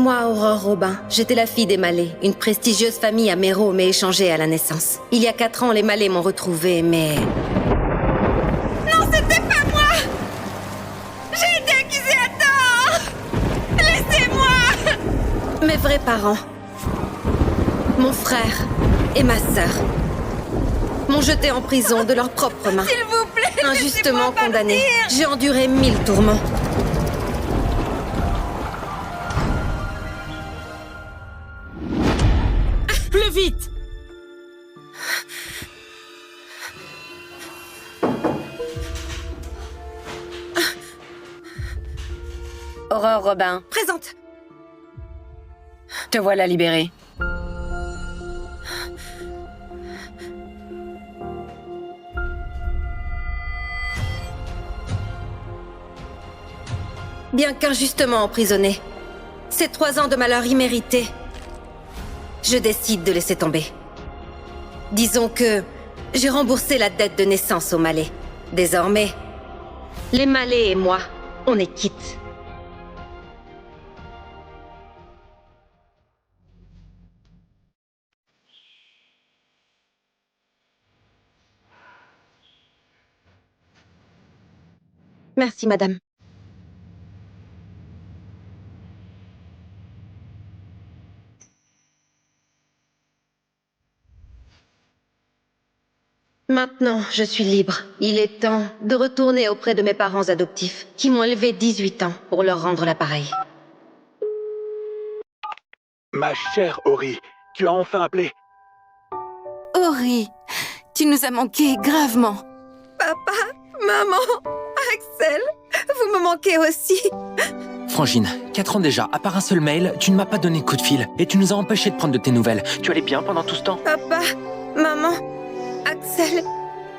Moi, Aurore Robin, j'étais la fille des Malais. Une prestigieuse famille à Méro m'est échangée à la naissance. Il y a 4 ans, les Malais m'ont retrouvée, mais... Non, c'était pas moi! J'ai été accusée à tort! Laissez-moi! Mes vrais parents, mon frère et ma sœur, m'ont jeté en prison de leurs propres mains. S'il vous plaît, Injustement laissez-moi condamnée. partir. J'ai enduré 1000 tourments. Plus vite! Aurore Robin, Présente. te voilà libérée. Bien qu'injustement emprisonnée, ces 3 ans de malheur immérité, je décide de laisser tomber. Disons que j'ai remboursé la dette de naissance aux Malais. Désormais, les Malais et moi, on est quittes. Merci, madame. Maintenant, je suis libre. Il est temps de retourner auprès de mes parents adoptifs, qui m'ont élevé 18 ans pour leur rendre l'appareil. Ma chère Ori, tu as enfin appelé. Ori, tu nous as manqué gravement. Papa, maman, Axel, vous me manquez aussi. Frangine, 4 ans déjà, à part un seul mail, tu ne m'as pas donné de coup de fil et tu nous as empêchés de prendre de tes nouvelles. Tu allais bien pendant tout ce temps? Papa, maman, Axel,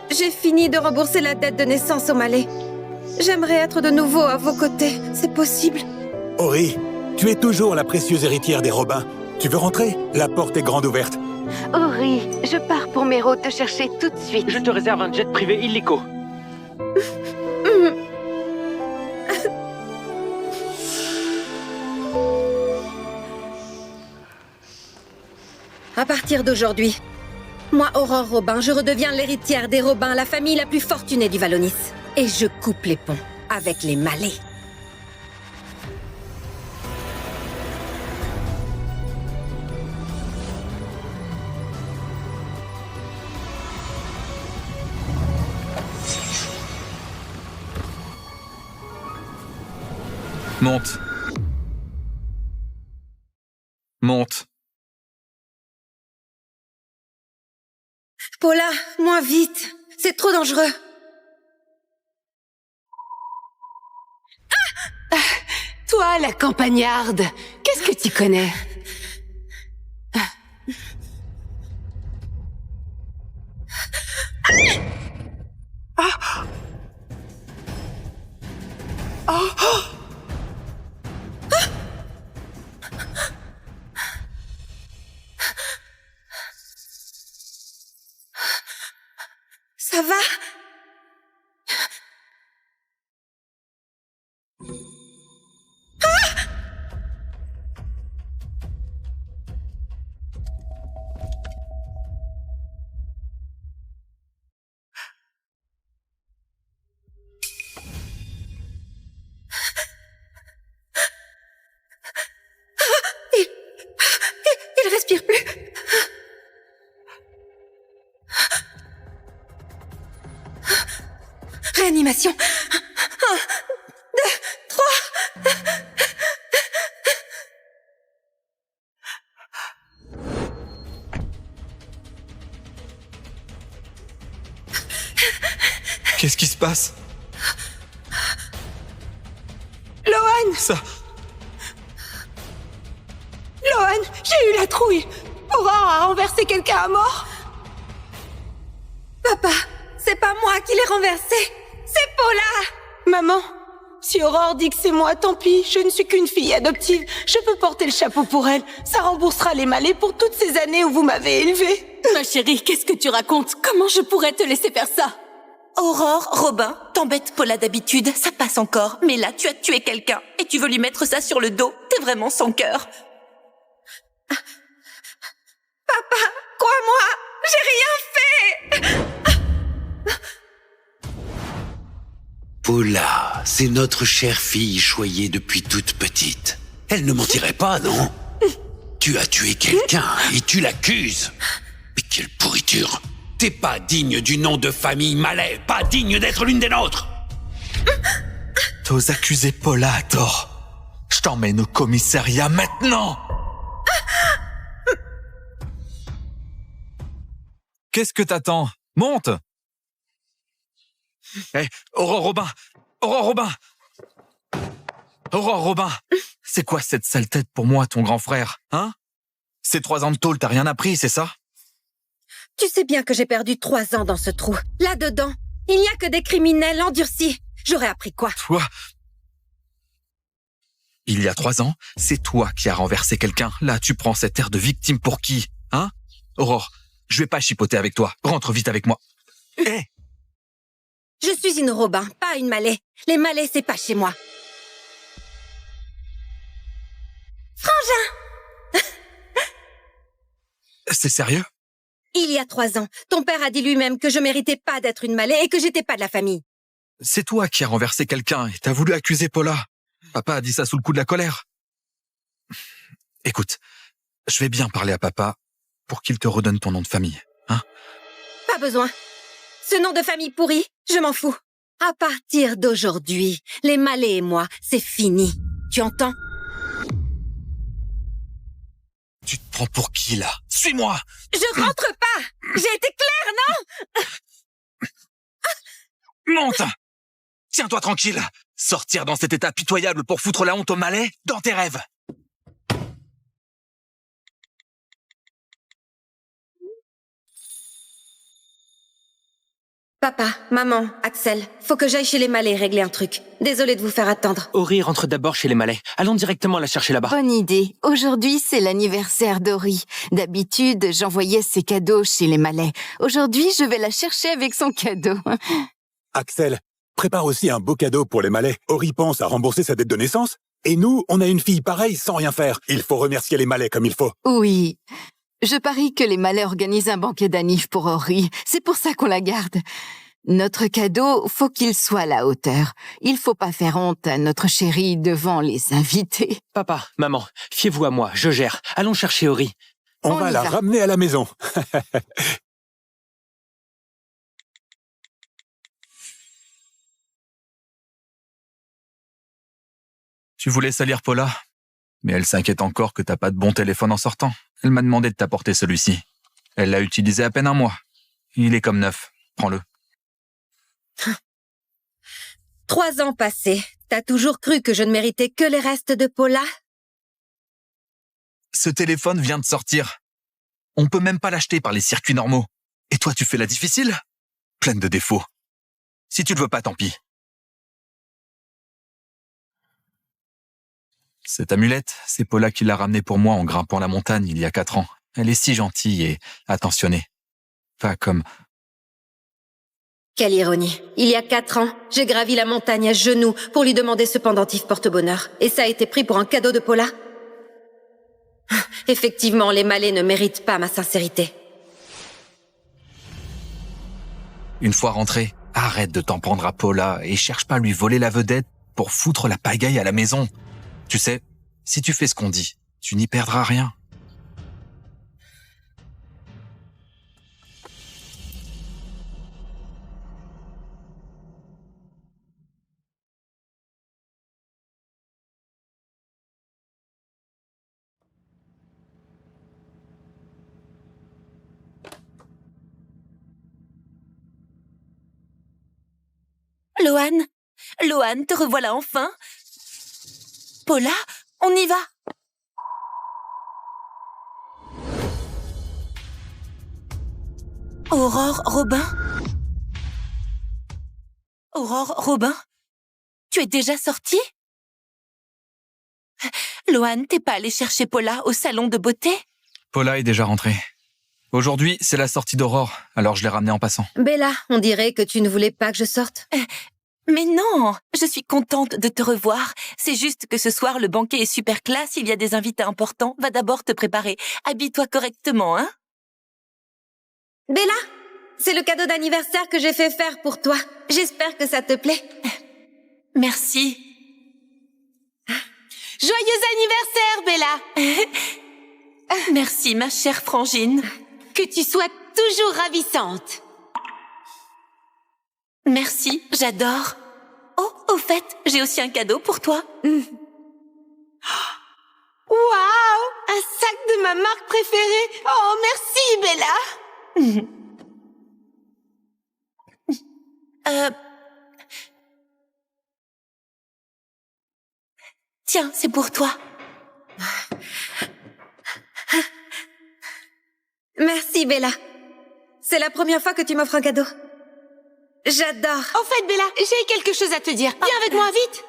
j'ai fini de rembourser la dette de naissance aux Malais. J'aimerais être de nouveau à vos côtés, c'est possible? Ori, tu es toujours la précieuse héritière des Robins. Tu veux rentrer? La porte est grande ouverte. Ori, je pars pour Méro te chercher tout de suite. Je te réserve un jet privé illico. À partir d'aujourd'hui, moi, Aurore Robin, je redeviens l'héritière des Robins, la famille la plus fortunée du Valonis. Et je coupe les ponts avec les Malais. Monte. Monte. Paula, moins vite, c'est trop dangereux. Toi, la campagnarde, qu'est-ce que tu connais? Ça va? Il respire plus. Réanimation. 1, 2, 3. Qu'est-ce qui se passe? Lohan! Ça... Lohan, j'ai eu la trouille! Aurore a renversé quelqu'un à mort! Papa, c'est pas moi qui l'ai renversé. C'est Paula. Maman, si Aurore dit que c'est moi, tant pis, je ne suis qu'une fille adoptive. Je peux porter le chapeau pour elle. Ça remboursera les Malais pour toutes ces années où vous m'avez élevée. Ma chérie, qu'est-ce que tu racontes? Comment je pourrais te laisser faire ça? Aurore, Robin, t'embêtes Paula d'habitude, ça passe encore. Mais là, tu as tué quelqu'un et tu veux lui mettre ça sur le dos. T'es vraiment sans cœur. Papa, crois-moi, j'ai rien fait. Paula, c'est notre chère fille choyée depuis toute petite. Elle ne mentirait pas, non? Tu as tué quelqu'un et tu l'accuses. Mais quelle pourriture! T'es pas digne du nom de famille Malais, pas digne d'être l'une des nôtres! T'oses accuser Paula à tort. Je t'emmène au commissariat maintenant! Qu'est-ce que t'attends? Monte! Hé, Aurore Robin! Aurore Robin! Aurore Robin! C'est quoi cette sale tête pour moi, ton grand frère, hein? Ces 3 ans de tôle, t'as rien appris, c'est ça? Tu sais bien que j'ai perdu 3 ans dans ce trou. Là-dedans, il n'y a que des criminels endurcis. J'aurais appris quoi? Toi? Il y a 3 ans, c'est toi qui as renversé quelqu'un. Là, tu prends cette air de victime pour qui? Hein? Aurore, je vais pas chipoter avec toi. Rentre vite avec moi. Hé! Je suis une Robin, pas une Malais. Les Malais, c'est pas chez moi. Frangin! C'est sérieux? Il y a 3 ans, ton père a dit lui-même que je méritais pas d'être une Malais et que j'étais pas de la famille. C'est toi qui as renversé quelqu'un et t'as voulu accuser Paula. Papa a dit ça sous le coup de la colère. Écoute, je vais bien parler à papa pour qu'il te redonne ton nom de famille, hein? Pas besoin. Ce nom de famille pourri, je m'en fous. À partir d'aujourd'hui, les Malais et moi, c'est fini. Tu entends? Tu te prends pour qui, là? Suis-moi! Je rentre pas! J'ai été claire, non? Monte! Tiens-toi tranquille! Sortir dans cet état pitoyable pour foutre la honte aux Malais dans tes rêves! Papa, maman, Axel, faut que j'aille chez les Malais régler un truc. Désolée de vous faire attendre. Ori rentre d'abord chez les Malais. Allons directement la chercher là-bas. Bonne idée. Aujourd'hui, c'est l'anniversaire d'Ori. D'habitude, j'envoyais ses cadeaux chez les Malais. Aujourd'hui, je vais la chercher avec son cadeau. Axel, prépare aussi un beau cadeau pour les Malais. Ori pense à rembourser sa dette de naissance. Et nous, on a une fille pareille sans rien faire. Il faut remercier les Malais comme il faut. Oui. Je parie que les Malais organisent un banquet d'anniv pour Ori. C'est pour ça qu'on la garde. Notre cadeau, faut qu'il soit à la hauteur. Il faut pas faire honte à notre chérie devant les invités. Papa, maman, fiez-vous à moi, je gère. Allons chercher Ori. On va la ramener à la maison. Tu voulais salir Paula, mais elle s'inquiète encore que t'as pas de bon téléphone en sortant. Elle m'a demandé de t'apporter celui-ci. Elle l'a utilisé à peine un mois. Il est comme neuf. Prends-le. 3 ans passés, t'as toujours cru que je ne méritais que les restes de Paula? Ce téléphone vient de sortir. On peut même pas l'acheter par les circuits normaux. Et toi, tu fais la difficile? Pleine de défauts. Si tu le veux pas, tant pis. Cette amulette, c'est Paula qui l'a ramenée pour moi en grimpant la montagne il y a 4 ans. Elle est si gentille et attentionnée. Pas comme... Quelle ironie. Il y a 4 ans, j'ai gravi la montagne à genoux pour lui demander ce pendentif porte-bonheur. Et ça a été pris pour un cadeau de Paula? Effectivement, les Malais ne méritent pas ma sincérité. Une fois rentré, arrête de t'en prendre à Paula et cherche pas à lui voler la vedette pour foutre la pagaille à la maison. Tu sais, si tu fais ce qu'on dit, tu n'y perdras rien. Loan, te revoilà enfin. Paula, on y va. Aurore Robin, tu es déjà sortie? Loan, t'es pas allé chercher Paula au salon de beauté? Paula est déjà rentrée. Aujourd'hui, c'est la sortie d'Aurore, alors je l'ai ramené en passant. Bella, on dirait que tu ne voulais pas que je sorte. Mais non, je suis contente de te revoir. C'est juste que ce soir, le banquet est super classe, il y a des invités importants. Va d'abord te préparer. Habille-toi correctement, hein? Bella, c'est le cadeau d'anniversaire que j'ai fait faire pour toi. J'espère que ça te plaît. Merci. Joyeux anniversaire, Bella! Merci, ma chère Frangine. Que tu sois toujours ravissante. Merci, j'adore. Oh, au fait, j'ai aussi un cadeau pour toi. Waouh! Un sac de ma marque préférée. Oh, merci, Bella. Tiens, c'est pour toi. Merci, Bella. C'est la première fois que tu m'offres un cadeau. J'adore. Au fait, Bella, j'ai quelque chose à te dire. Viens avec moi, vite.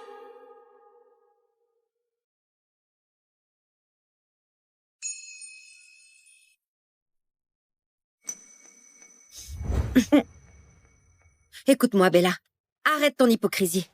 Écoute-moi, Bella. Arrête ton hypocrisie.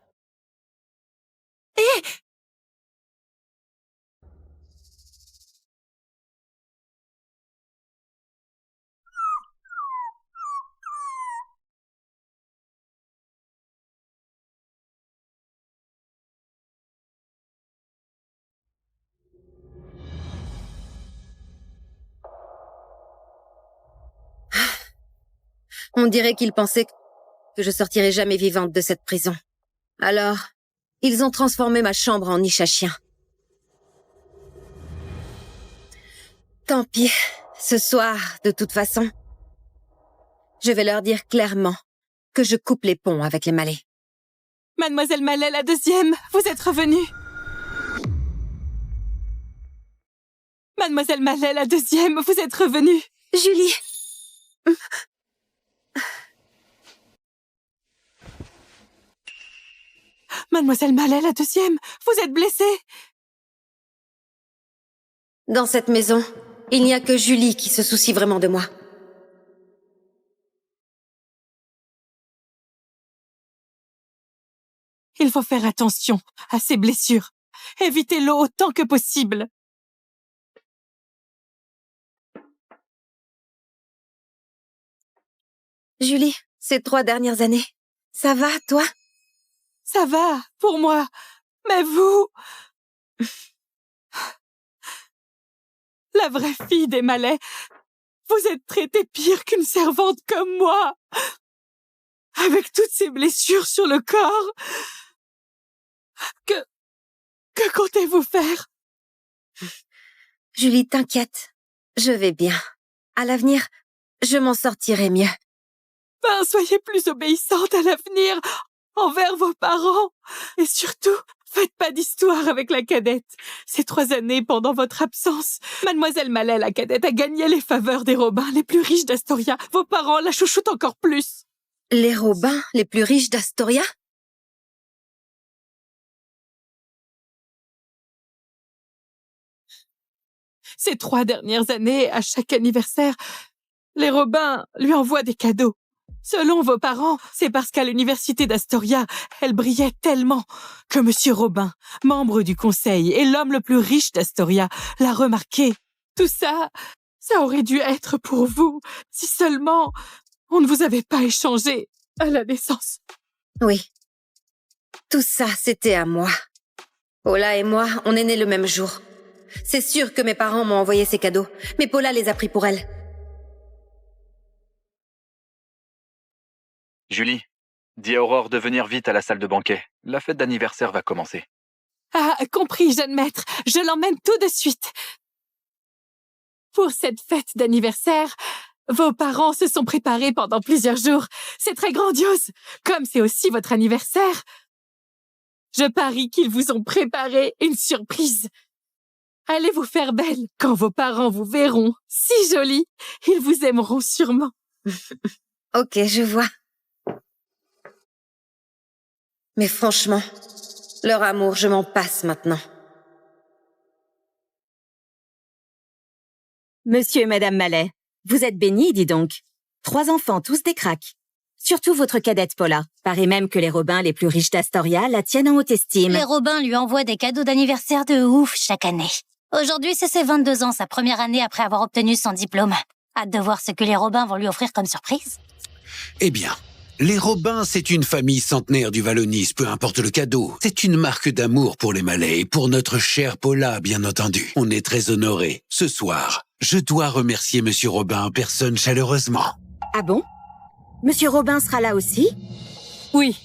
On dirait qu'ils pensaient que je sortirais jamais vivante de cette prison. Alors, ils ont transformé ma chambre en niche à chien. Tant pis, ce soir, de toute façon, je vais leur dire clairement que je coupe les ponts avec les Malais. Mademoiselle Malais, la deuxième, vous êtes revenue. Mademoiselle Malais, la deuxième, vous êtes revenue. Julie! Mademoiselle Malais, la deuxième, vous êtes blessée. Dans cette maison, il n'y a que Julie qui se soucie vraiment de moi. Il faut faire attention à ces blessures. Évitez l'eau autant que possible. Julie, ces 3 dernières années, ça va, toi? Ça va, pour moi. Mais vous... La vraie fille des Malais, vous êtes traitée pire qu'une servante comme moi. Avec toutes ces blessures sur le corps. Que comptez-vous faire? Julie, t'inquiète. Je vais bien. À l'avenir, je m'en sortirai mieux. Ben, soyez plus obéissante à l'avenir envers vos parents. Et surtout, faites pas d'histoire avec la cadette. Ces 3 années pendant votre absence, Mademoiselle Malais, la cadette, a gagné les faveurs des Robins les plus riches d'Astoria. Vos parents la chouchoutent encore plus. Les Robins les plus riches d'Astoria? Ces 3 dernières années, à chaque anniversaire, les Robins lui envoient des cadeaux. Selon vos parents, c'est parce qu'à l'université d'Astoria, elle brillait tellement que Monsieur Robin, membre du conseil et l'homme le plus riche d'Astoria, l'a remarqué. Tout ça, ça aurait dû être pour vous, si seulement on ne vous avait pas échangé à la naissance. Oui. Tout ça, c'était à moi. Paula et moi, on est nés le même jour. C'est sûr que mes parents m'ont envoyé ces cadeaux, mais Paula les a pris pour elle. Julie, dis à Aurore de venir vite à la salle de banquet. La fête d'anniversaire va commencer. Ah, compris, jeune maître. Je l'emmène tout de suite. Pour cette fête d'anniversaire, vos parents se sont préparés pendant plusieurs jours. C'est très grandiose. Comme c'est aussi votre anniversaire, je parie qu'ils vous ont préparé une surprise. Allez vous faire belle. Quand vos parents vous verront si jolie, ils vous aimeront sûrement. Ok, je vois. Mais franchement, leur amour, je m'en passe maintenant. Monsieur et Madame Malais, Vous êtes bénis, dis donc. 3 enfants, tous des cracks. Surtout votre cadette Paula. Paraît même que les Robins les plus riches d'Astoria la tiennent en haute estime. Les Robins lui envoient des cadeaux d'anniversaire de ouf chaque année. Aujourd'hui, c'est ses 22 ans, sa première année après avoir obtenu son diplôme. Hâte de voir ce que les Robins vont lui offrir comme surprise. Eh bien, les Robins, c'est une famille centenaire du Valonis, peu importe le cadeau. C'est une marque d'amour pour les Malais et pour notre chère Paula, bien entendu. On est très honorés. Ce soir, je dois remercier Monsieur Robin en personne chaleureusement. Ah bon? Monsieur Robin sera là aussi? Oui.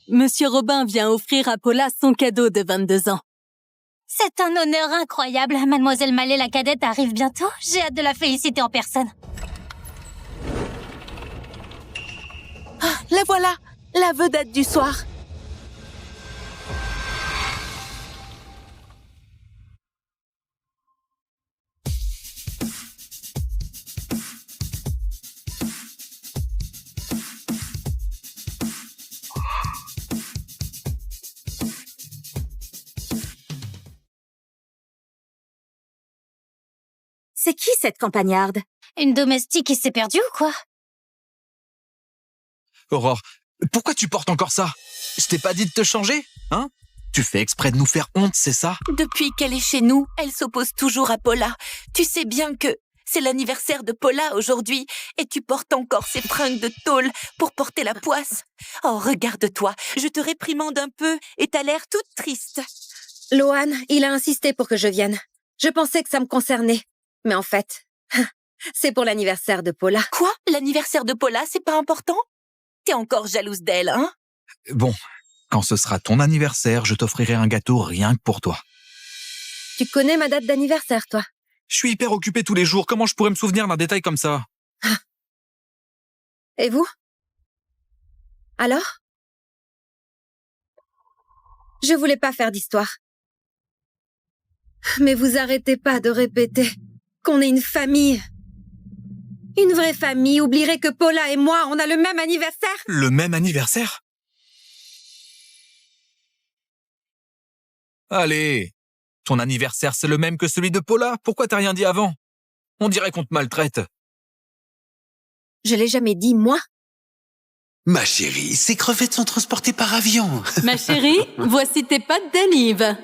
Monsieur Robin vient offrir à Paula son cadeau de 22 ans. C'est un honneur incroyable. Mademoiselle Mallet, la cadette, arrive bientôt. J'ai hâte de la féliciter en personne. Ah, la voilà, la vedette du soir. C'est qui cette campagnarde? Une domestique qui s'est perdue ou quoi? Aurore, pourquoi tu portes encore ça? Je t'ai pas dit de te changer, hein? Tu fais exprès de nous faire honte, c'est ça? Depuis qu'elle est chez nous, elle s'oppose toujours à Paula. Tu sais bien que c'est l'anniversaire de Paula aujourd'hui et tu portes encore ces fringues de tôle pour porter la poisse. Oh, regarde-toi, je te réprimande un peu et t'as l'air toute triste. Loan, il a insisté pour que je vienne. Je pensais que ça me concernait. Mais en fait, c'est pour l'anniversaire de Paula. Quoi? L'anniversaire de Paula, c'est pas important? T'es encore jalouse d'elle, hein? Bon, quand ce sera ton anniversaire, je t'offrirai un gâteau rien que pour toi. Tu connais ma date d'anniversaire, toi? Je suis hyper occupé tous les jours, comment je pourrais me souvenir d'un détail comme ça? Et vous? Alors? Je voulais pas faire d'histoire. Mais vous arrêtez pas de répéter qu'on est une famille. Une vraie famille oublierait que Paula et moi, on a le même anniversaire? Le même anniversaire? Allez, ton anniversaire c'est le même que celui de Paula, pourquoi t'as rien dit avant? On dirait qu'on te maltraite. Je l'ai jamais dit, moi. Ma chérie, ces crevettes sont transportées par avion. Ma chérie, voici tes pâtes d'anive.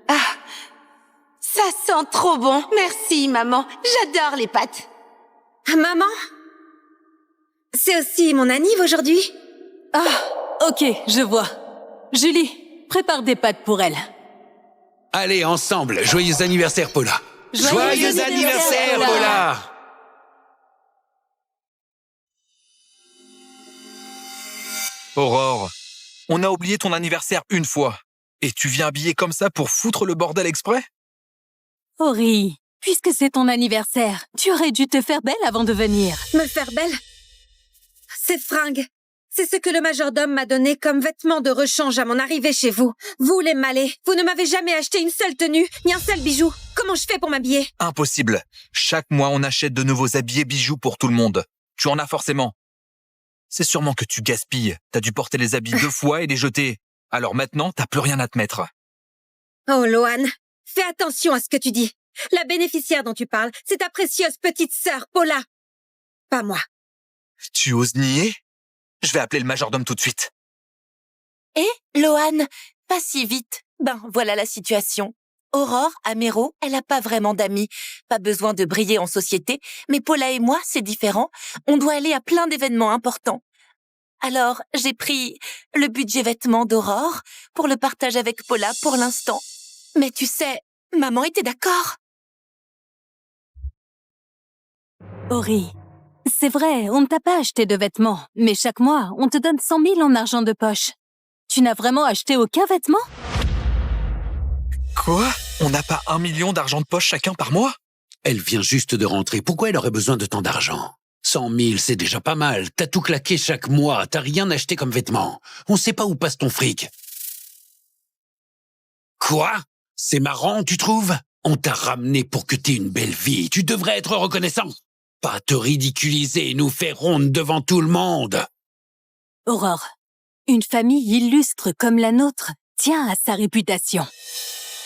Ah, ça sent trop bon. Merci, maman. J'adore les pâtes. Maman? C'est aussi mon anniv aujourd'hui? Ah, ok, je vois. Julie, prépare des pâtes pour elle. Allez, ensemble, joyeux anniversaire, Paula. Joyeux anniversaire, Paula. Aurore, on a oublié ton anniversaire une fois. Et tu viens habillée comme ça pour foutre le bordel exprès? Ori, puisque c'est ton anniversaire, tu aurais dû te faire belle avant de venir. Me faire belle? Ces fringues, c'est ce que le majordome m'a donné comme vêtement de rechange à mon arrivée chez vous. Vous, les Malais, vous ne m'avez jamais acheté une seule tenue, ni un seul bijou. Comment je fais pour m'habiller? Impossible. Chaque mois, on achète de nouveaux habits et bijoux pour tout le monde. Tu en as forcément. C'est sûrement que tu gaspilles. T'as dû porter les habits 2 fois et les jeter. Alors maintenant, t'as plus rien à te mettre. Oh, Loan, fais attention à ce que tu dis. La bénéficiaire dont tu parles, c'est ta précieuse petite sœur, Paula. Pas moi. Tu oses nier? Je vais appeler le majordome tout de suite. Eh, Loan, pas si vite. Ben, voilà la situation. Aurore, à Méro, elle a pas vraiment d'amis. Pas besoin de briller en société. Mais Paula et moi, c'est différent. On doit aller à plein d'événements importants. Alors, j'ai pris le budget vêtements d'Aurore pour le partage avec Paula pour l'instant. Mais tu sais, maman était d'accord. Ori, c'est vrai, on ne t'a pas acheté de vêtements, mais chaque mois, on te donne 100 000 en argent de poche. Tu n'as vraiment acheté aucun vêtement? Quoi? On n'a pas 1 million d'argent de poche chacun par mois? Elle vient juste de rentrer. Pourquoi elle aurait besoin de tant d'argent? 100 000, c'est déjà pas mal. T'as tout claqué chaque mois. T'as rien acheté comme vêtements. On sait pas où passe ton fric. Quoi? C'est marrant, tu trouves? On t'a ramené pour que t'aies une belle vie. Tu devrais être reconnaissant. Pas te ridiculiser et nous faire honte devant tout le monde. Aurore, une famille illustre comme la nôtre tient à sa réputation.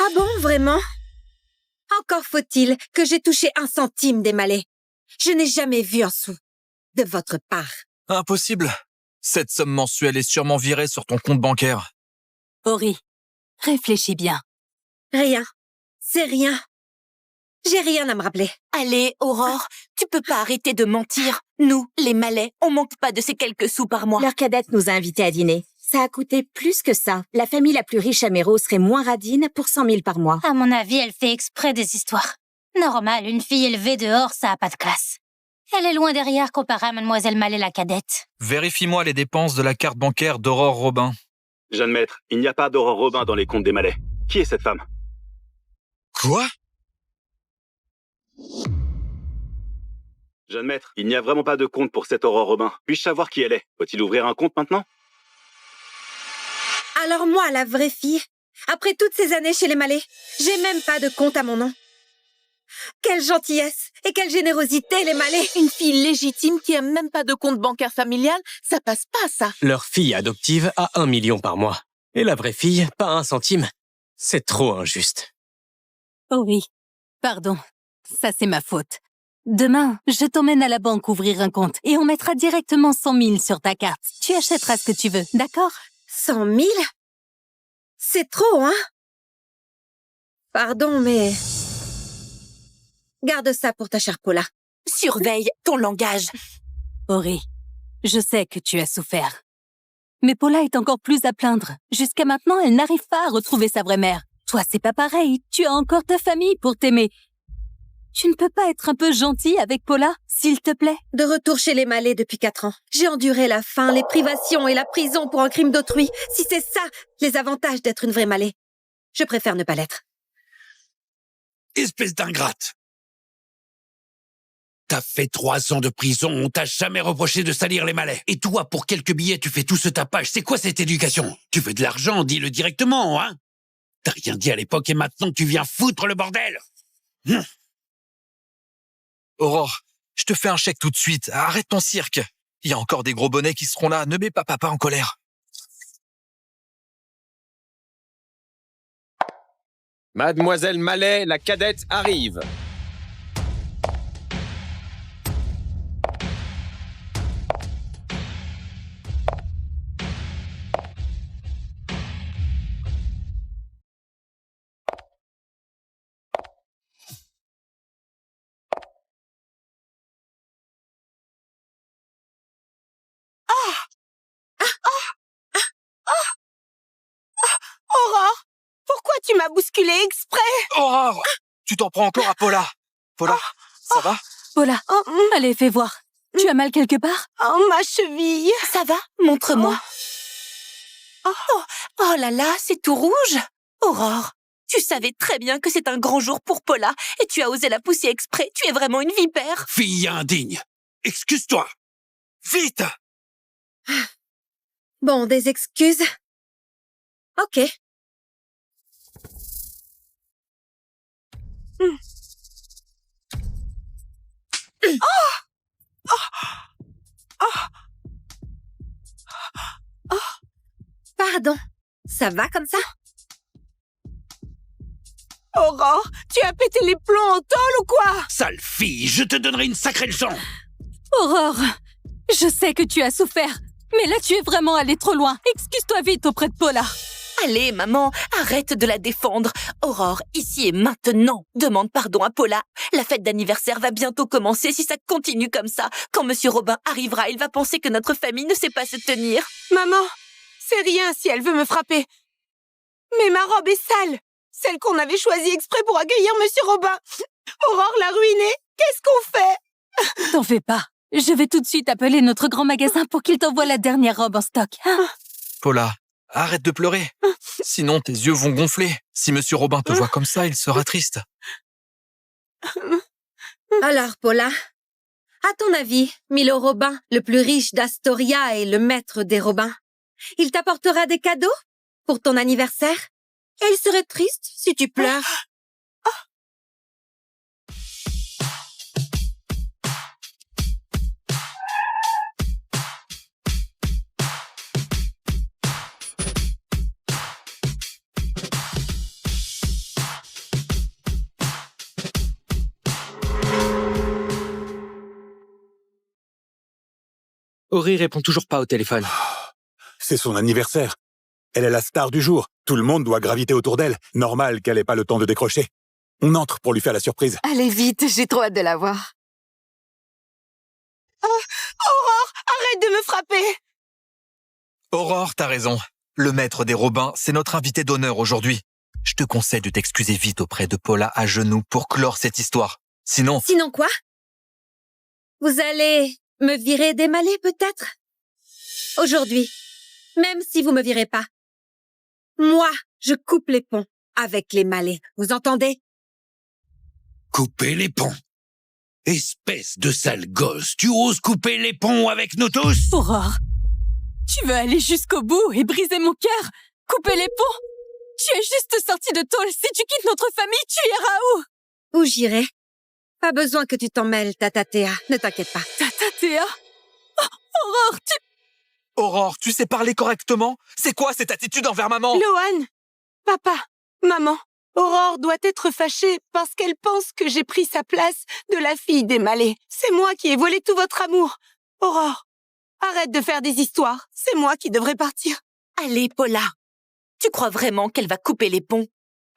Ah bon, vraiment? Encore faut-il que j'ai touché 1 centime des Malais. Je n'ai jamais vu un sou de votre part. Impossible. Cette somme mensuelle est sûrement virée sur ton compte bancaire. Ori, réfléchis bien. Rien. C'est rien. J'ai rien à me rappeler. Allez, Aurore, tu peux pas arrêter de mentir. Nous, les Malais, on manque pas de ces quelques sous par mois. Leur cadette nous a invités à dîner. Ça a coûté plus que ça. La famille la plus riche à Méro serait moins radine pour 100 000 par mois. À mon avis, elle fait exprès des histoires. Normal, une fille élevée dehors, ça a pas de classe. Elle est loin derrière comparée à Mademoiselle Mallet la cadette. Vérifie-moi les dépenses de la carte bancaire d'Aurore Robin. Jeune maître, il n'y a pas d'Aurore Robin dans les comptes des Malais. Qui est cette femme? Quoi? Jeune maître, il n'y a vraiment pas de compte pour cette Aurore Robin. Puis-je savoir qui elle est? Faut-il ouvrir un compte maintenant? Alors moi, la vraie fille, après toutes ces années chez les Malais, j'ai même pas de compte à mon nom. Quelle gentillesse et quelle générosité, les Malais! Une fille légitime qui a même pas de compte bancaire familial, ça passe pas, ça. Leur fille adoptive a 1 million par mois. Et la vraie fille, pas 1 centime. C'est trop injuste. Ori, pardon. Ça, c'est ma faute. Demain, je t'emmène à la banque ouvrir un compte et on mettra directement 100 000 sur ta carte. Tu achèteras ce que tu veux, d'accord? 100 000? C'est trop, hein? Pardon, mais... Garde ça pour ta chère Paula. Surveille ton langage. Ori, je sais que tu as souffert. Mais Paula est encore plus à plaindre. Jusqu'à maintenant, elle n'arrive pas à retrouver sa vraie mère. Toi, c'est pas pareil. Tu as encore ta famille pour t'aimer. Tu ne peux pas être un peu gentil avec Paula, s'il te plaît? De retour chez les Malais depuis 4 ans. J'ai enduré la faim, les privations et la prison pour un crime d'autrui. Si c'est ça, les avantages d'être une vraie Malais, je préfère ne pas l'être. Espèce d'ingrate! T'as fait 3 ans de prison, on t'a jamais reproché de salir les Malais. Et toi, pour quelques billets, tu fais tout ce tapage. C'est quoi cette éducation? Tu veux de l'argent, dis-le directement, hein? T'as rien dit à l'époque et maintenant tu viens foutre le bordel. Aurore, je te fais un chèque tout de suite. Arrête ton cirque. Il y a encore des gros bonnets qui seront là. Ne mets pas papa en colère. Mademoiselle Mallet, la cadette arrive. Aurore, pourquoi tu m'as bousculé exprès? Aurore, tu t'en prends encore à Paula. Paula, ça va? Paula, allez, fais voir. Tu as mal quelque part? Oh, ma cheville. Ça va? Montre-moi. Oh là là, c'est tout rouge. Aurore, tu savais très bien que c'est un grand jour pour Paula et tu as osé la pousser exprès. Tu es vraiment une vipère. Fille indigne, excuse-toi. Vite! Bon, des excuses. Ok. Pardon. Ça va comme ça? Aurore, tu as pété les plombs en tôle ou quoi? Sale fille, je te donnerai une sacrée leçon. Aurore, je sais que tu as souffert, mais là tu es vraiment allé trop loin. Excuse-toi vite auprès de Paula. Allez, maman, arrête de la défendre. Aurore, ici et maintenant, demande pardon à Paula. La fête d'anniversaire va bientôt commencer. Si ça continue comme ça, quand Monsieur Robin arrivera, il va penser que notre famille ne sait pas se tenir. Maman, c'est rien si elle veut me frapper. Mais ma robe est sale. Celle qu'on avait choisie exprès pour accueillir Monsieur Robin. Aurore l'a ruinée. Qu'est-ce qu'on fait? T'en fais pas. Je vais tout de suite appeler notre grand magasin pour qu'il t'envoie la dernière robe en stock. Paula, arrête de pleurer. Sinon, tes yeux vont gonfler. Si Monsieur Robin te voit comme ça, il sera triste. Alors, Paula, à ton avis, Milo Robin, le plus riche d'Astoria et le maître des Robins, il t'apportera des cadeaux pour ton anniversaire? Et il serait triste si tu pleures. Ori répond toujours pas au téléphone. C'est son anniversaire. Elle est la star du jour. Tout le monde doit graviter autour d'elle. Normal qu'elle ait pas le temps de décrocher. On entre pour lui faire la surprise. Allez vite, j'ai trop hâte de la voir. Aurore, arrête de me frapper! Aurore, t'as raison. Le maître des Robins, c'est notre invité d'honneur aujourd'hui. Je te conseille de t'excuser vite auprès de Paula à genoux pour clore cette histoire. Sinon... Sinon quoi? Vous allez me virer des malais, peut-être? Aujourd'hui, même si vous me virez pas, moi, je coupe les ponts avec les malais. Vous entendez? Couper les ponts. Espèce de sale gosse, tu oses couper les ponts avec nous tous? Aurore, tu veux aller jusqu'au bout et briser mon cœur? Couper les ponts? Tu es juste sortie de tôle. Si tu quittes notre famille, tu iras où? Où j'irai? Pas besoin que tu t'en mêles, Tata Théa. Ne t'inquiète pas. Tata Théa? Oh, Aurore, Aurore, tu sais parler correctement? C'est quoi cette attitude envers maman? Loan, papa, maman, Aurore doit être fâchée parce qu'elle pense que j'ai pris sa place de la fille des malais. C'est moi qui ai volé tout votre amour. Aurore, arrête de faire des histoires. C'est moi qui devrais partir. Allez, Paula. Tu crois vraiment qu'elle va couper les ponts?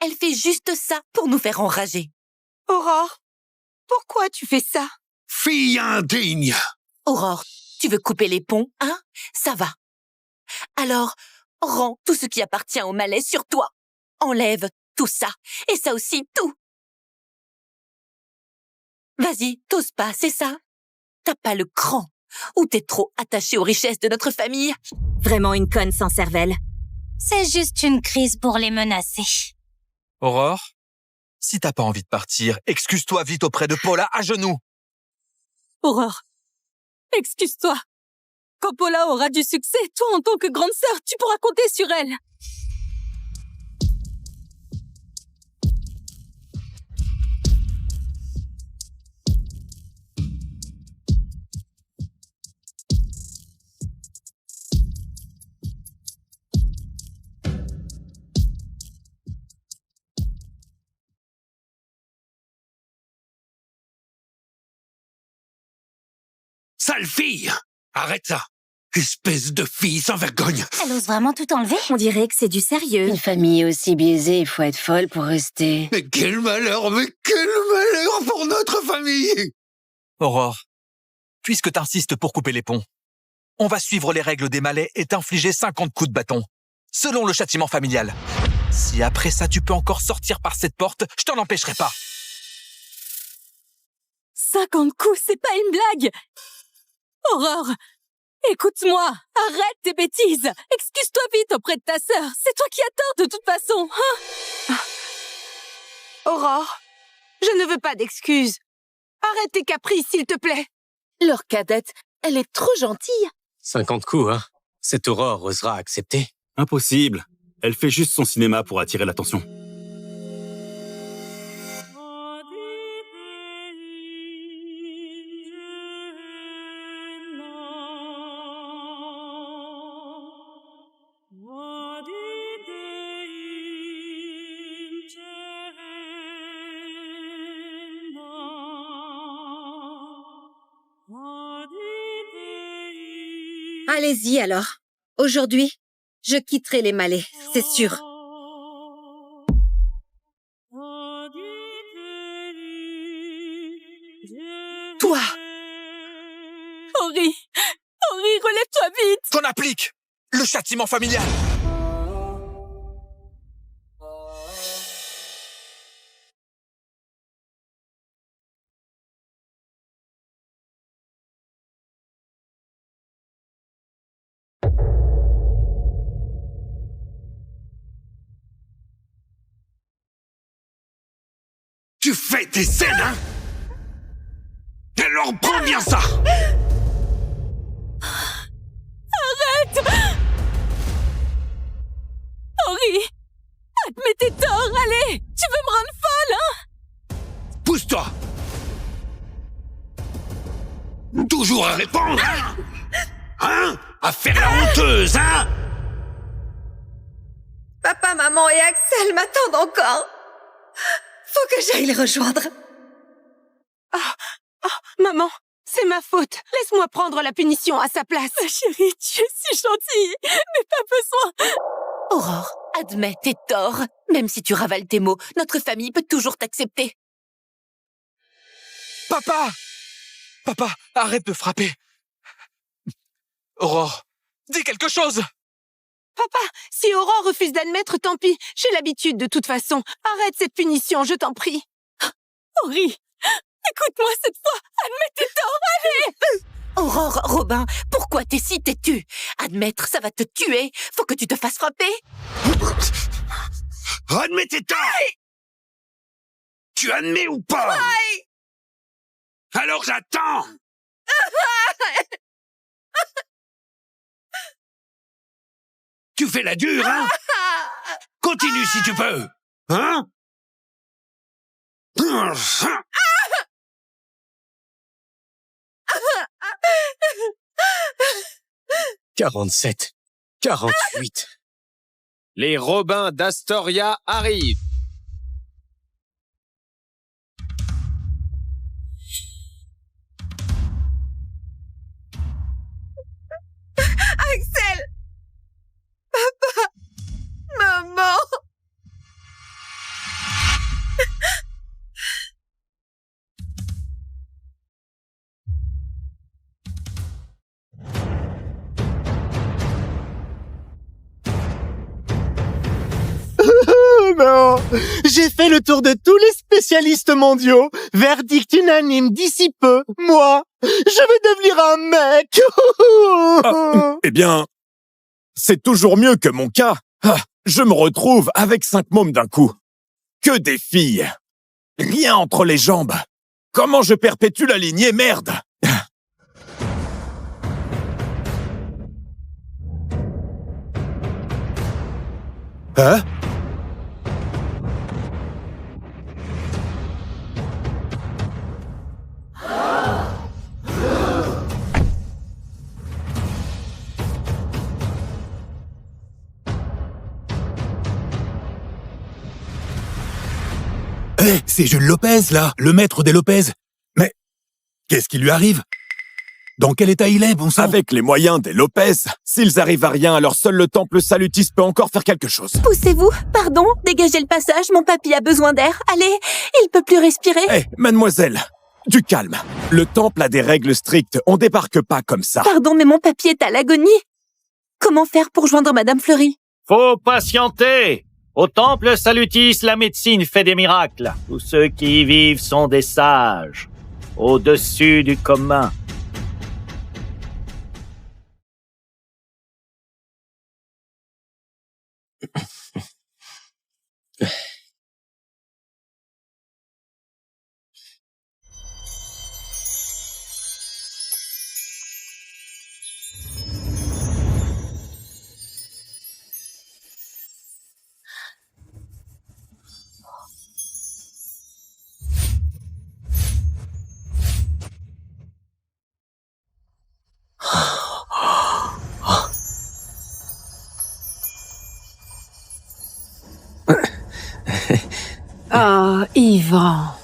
Elle fait juste ça pour nous faire enrager. Aurore, pourquoi tu fais ça? Fille indigne! Aurore, tu veux couper les ponts, hein? Ça va. Alors, rends tout ce qui appartient au malais sur toi. Enlève tout ça. Et ça aussi, tout. Vas-y, t'oses pas, c'est ça? T'as pas le cran. Ou t'es trop attaché aux richesses de notre famille? Vraiment une conne sans cervelle. C'est juste une crise pour les menacer. Aurore, si t'as pas envie de partir, excuse-toi vite auprès de Paula à genoux. Aurore, excuse-toi. Quand Paula aura du succès, toi, en tant que grande sœur, tu pourras compter sur elle. Sale fille! Arrête ça! Espèce de fille sans vergogne! Elle ose vraiment tout enlever? On dirait que c'est du sérieux. Une famille aussi biaisée, il faut être folle pour rester. Mais quel malheur pour notre famille! Aurore, puisque t'insistes pour couper les ponts, on va suivre les règles des malais et t'infliger 50 coups de bâton, selon le châtiment familial. Si après ça tu peux encore sortir par cette porte, je t'en empêcherai pas. 50 coups, c'est pas une blague! Aurore, écoute-moi, arrête tes bêtises. Excuse-toi vite auprès de ta sœur. C'est toi qui as tort de toute façon. Hein? Aurore, je ne veux pas d'excuses. Arrête tes caprices, s'il te plaît. Leur cadette, elle est trop gentille. 50 coups, hein? Cette Aurore osera accepter. Impossible. Elle fait juste son cinéma pour attirer l'attention. Allez-y alors. Aujourd'hui, je quitterai les malais, c'est sûr. Toi! Ori! Ori, relève-toi vite! Qu'on applique le châtiment familial! Tu fais des scènes, hein? Alors prends bien ça! Arrête! Ori! Admets tes torts, allez! Tu veux me rendre folle, hein? Pousse-toi! Toujours à répondre, hein? Hein? À faire la honteuse, hein? Papa, maman et Axel m'attendent encore. Faut que j'aille les rejoindre. Maman, C'est ma faute. Laisse-moi prendre la punition à sa place. Chérie, tu es si gentille, mais pas besoin. Aurore, admets tes torts. Même si tu ravales tes mots, notre famille peut toujours t'accepter. Papa! Papa, arrête de frapper. Aurore, dis quelque chose! Papa, si Aurore refuse d'admettre, tant pis. J'ai l'habitude de toute façon. Arrête cette punition, je t'en prie. Henri, écoute-moi cette fois. Admets tes torts, allez! Aurore, Robin, pourquoi t'es si têtu? Admettre, ça va te tuer. Faut que tu te fasses frapper. Admets tes torts! Tu admets ou pas? Alors j'attends! Tu fais la dure, hein? Continue si tu peux! Hein? 47, 48. Les Robins d'Astoria arrivent. Axel! Papa! Maman! Non, j'ai fait le tour de tous les spécialistes mondiaux. Verdict unanime d'ici peu. Moi, je vais devenir un mec. Eh bien, c'est toujours mieux que mon cas. Je me retrouve avec 5 mômes d'un coup. Que des filles. Rien entre les jambes. Comment je perpétue la lignée, merde? Hein? C'est Jules Lopez, là, le maître des Lopez. Mais qu'est-ce qui lui arrive? Dans quel état il est, bon sang? Avec les moyens des Lopez, s'ils arrivent à rien, alors seul le temple Salutis peut encore faire quelque chose. Poussez-vous, pardon, dégagez le passage, mon papy a besoin d'air. Allez, il peut plus respirer. Hé, mademoiselle, du calme. Le temple a des règles strictes, on débarque pas comme ça. Pardon, mais mon papy est à l'agonie. Comment faire pour joindre Madame Fleury? Faut patienter. Au temple Salutis, la médecine fait des miracles. Tous ceux qui y vivent sont des sages, au-dessus du commun. Oh, Yvan.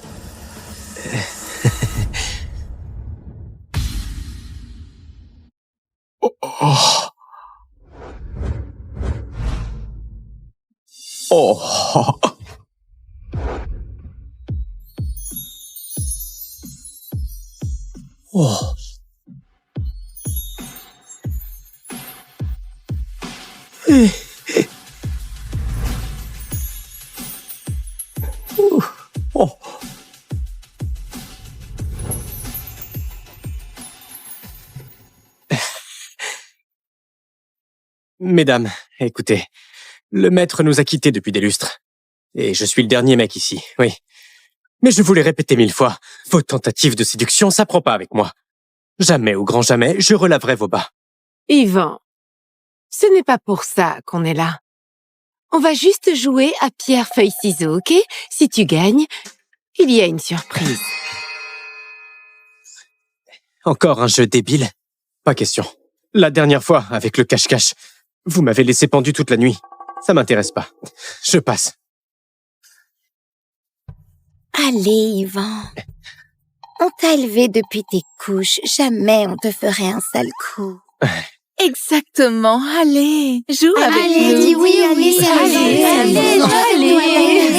Mesdames, écoutez, le maître nous a quittés depuis des lustres. Et je suis le dernier mec ici, oui. Mais je vous l'ai répété 1000 fois, vos tentatives de séduction, ça prend pas avec moi. Jamais, au grand jamais, je relaverai vos bas. Yvan, ce n'est pas pour ça qu'on est là. On va juste jouer à pierre, feuille, ciseaux, ok? Si tu gagnes, il y a une surprise. Encore un jeu débile? Pas question. La dernière fois, avec le cache-cache, vous m'avez laissé pendu toute la nuit. Ça m'intéresse pas. Je passe. Allez, Yvan. On t'a élevé depuis tes couches. Jamais on te ferait un sale coup. Exactement. Allez, joue avec Allez, nous. dis oui, allez.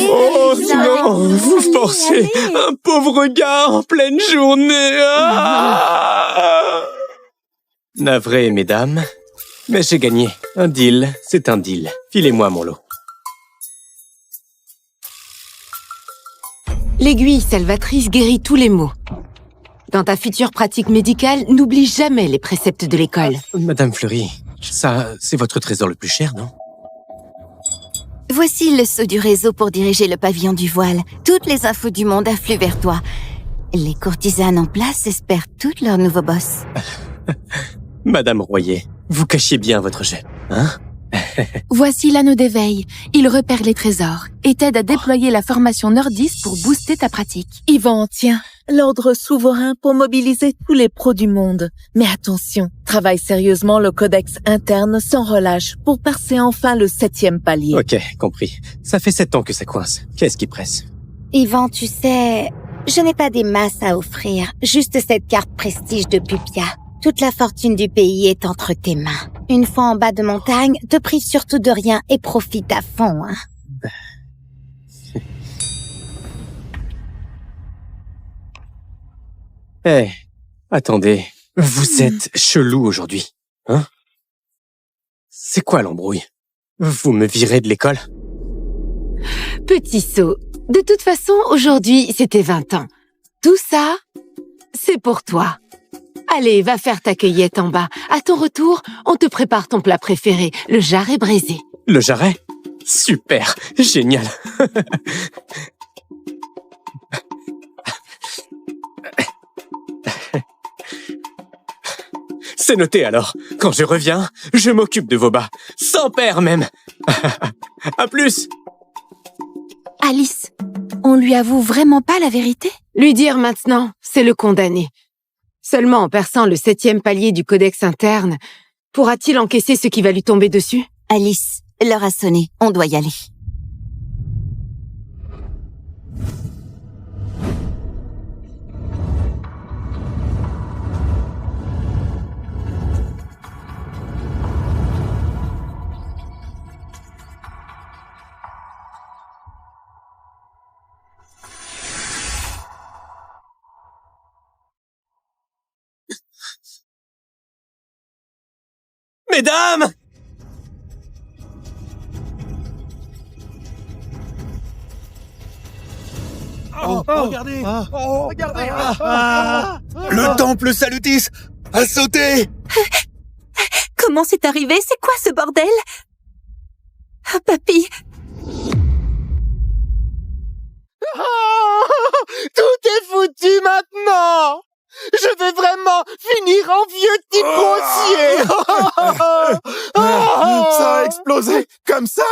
Oh non, vous forcez un pauvre gars en pleine journée. Ah Navré, mesdames, mais j'ai gagné. Un deal, c'est un deal. Filez-moi mon lot. L'aiguille salvatrice guérit tous les maux. Dans ta future pratique médicale, n'oublie jamais les préceptes de l'école. Madame Fleury, ça, c'est votre trésor le plus cher, non? Voici le sceau du réseau pour diriger le pavillon du voile. Toutes les infos du monde affluent vers toi. Les courtisanes en place espèrent toutes leurs nouveaux boss. Madame Royer, vous cachiez bien votre jet, hein? Voici l'anneau d'éveil. Il repère les trésors et t'aide à déployer la formation nordiste pour booster ta pratique. Yvan, tiens, l'ordre souverain pour mobiliser tous les pros du monde. Mais attention, travaille sérieusement le codex interne sans relâche pour passer enfin le 7e palier. Ok, compris. Ça fait 7 ans que ça coince. Qu'est-ce qui presse? Yvan, tu sais, je n'ai pas des masses à offrir, juste cette carte prestige de Pupia. Toute la fortune du pays est entre tes mains. Une fois en bas de montagne, te prive surtout de rien et profite à fond, hein. Eh, attendez, vous êtes chelou aujourd'hui, hein? C'est quoi l'embrouille? Vous me virez de l'école? Petit sot, de toute façon, aujourd'hui, c'était 20 ans. Tout ça, c'est pour toi. Allez, va faire ta cueillette en bas. À ton retour, on te prépare ton plat préféré, le jarret braisé. Le jarret? Super, génial. C'est noté alors. Quand je reviens, je m'occupe de vos bas. Sans père même. À plus. Alice, on lui avoue vraiment pas la vérité? Lui dire maintenant, c'est le condamner. Seulement en perçant le 7e palier du codex interne, pourra-t-il encaisser ce qui va lui tomber dessus? Alice, l'heure a sonné, on doit y aller. Mesdames! Regardez! Regardez! Le temple Salutis a sauté! Comment c'est arrivé? C'est quoi ce bordel? Papy! Tout est foutu maintenant! Je vais vraiment finir en vieux type grossier! Ça a explosé comme ça!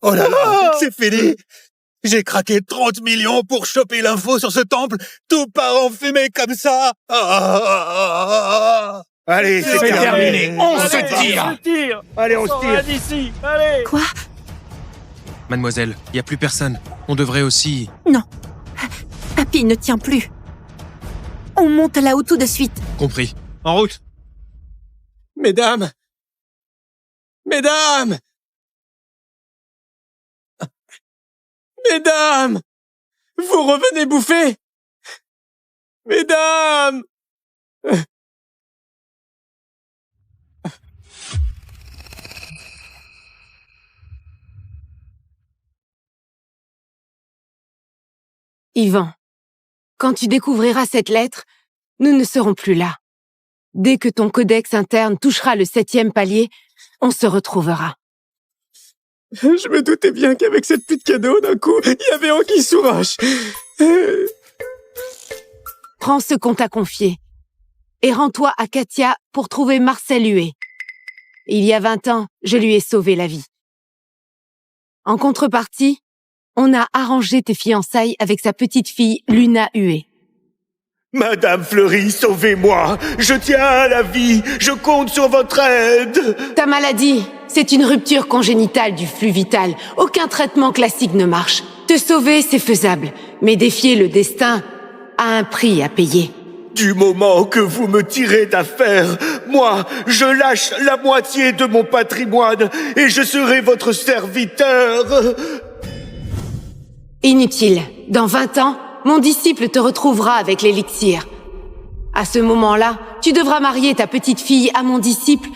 Oh là là, c'est fini! J'ai craqué 30 millions pour choper l'info sur ce temple, tout part en fumée comme ça! Allez, c'est terminé! On se tire! Allez, on se tire d'ici! Allez! Quoi? Mademoiselle, il n'y a plus personne. On devrait aussi... Non. Papy ne tient plus. On monte là-haut tout de suite. Compris. En route. Mesdames! Mesdames! Mesdames! Vous revenez bouffer! Mesdames! Yvan, quand tu découvriras cette lettre, nous ne serons plus là. Dès que ton codex interne touchera le 7e palier, on se retrouvera. Je me doutais bien qu'avec cette pute cadeau, d'un coup, il y avait anguille sous roche. Prends ce qu'on t'a confié et rends-toi à Katia pour trouver Marcel Huet. Il y a 20 ans, je lui ai sauvé la vie. En contrepartie, on a arrangé tes fiançailles avec sa petite fille Luna Huet. Madame Fleury, sauvez-moi! Je tiens à la vie! Je compte sur votre aide! Ta maladie, c'est une rupture congénitale du flux vital. Aucun traitement classique ne marche. Te sauver, c'est faisable. Mais défier le destin, a un prix à payer. Du moment que vous me tirez d'affaire, moi, je lâche la moitié de mon patrimoine et je serai votre serviteur. Inutile. Dans 20 ans, mon disciple te retrouvera avec l'élixir. À ce moment-là, tu devras marier ta petite fille à mon disciple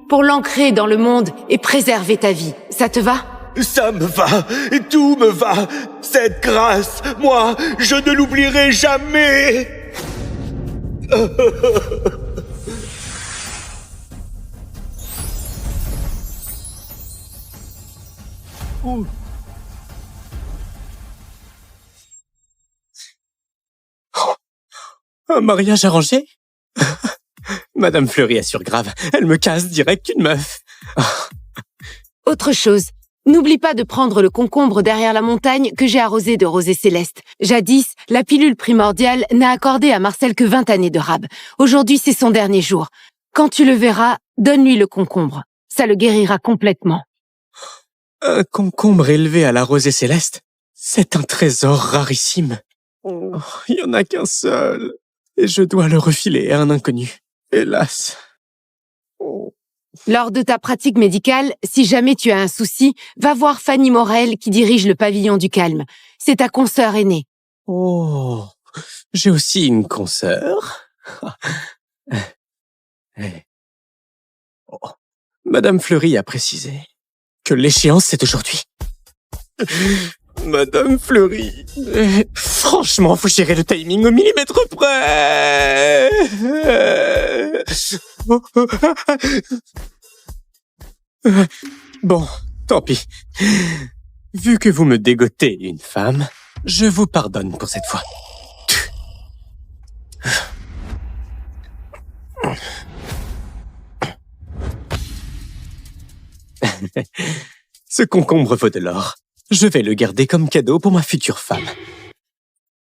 pour l'ancrer dans le monde et préserver ta vie. Ça te va ? Ça me va, tout me va. Cette grâce, moi, je ne l'oublierai jamais. Un mariage arrangé? Madame Fleury assure grave. Elle me casse direct une meuf. Autre chose, n'oublie pas de prendre le concombre derrière la montagne que j'ai arrosé de rosée céleste. Jadis, la pilule primordiale n'a accordé à Marcel que 20 années de rab. Aujourd'hui, c'est son dernier jour. Quand tu le verras, donne-lui le concombre. Ça le guérira complètement. Un concombre élevé à la rosée céleste? C'est un trésor rarissime. Oh, il n'y en a qu'un seul. Et je dois le refiler à un inconnu. Hélas. Oh. Lors de ta pratique médicale, si jamais tu as un souci, va voir Fanny Morel qui dirige le pavillon du calme. C'est ta consoeur aînée. Oh, j'ai aussi une consoeur. Oh. Madame Fleury a précisé que l'échéance c'est aujourd'hui. Madame Fleury, franchement, faut gérer le timing au millimètre près. Bon, tant pis. Vu que vous me dégotez une femme, je vous pardonne pour cette fois. Ce concombre vaut de l'or. Je vais le garder comme cadeau pour ma future femme.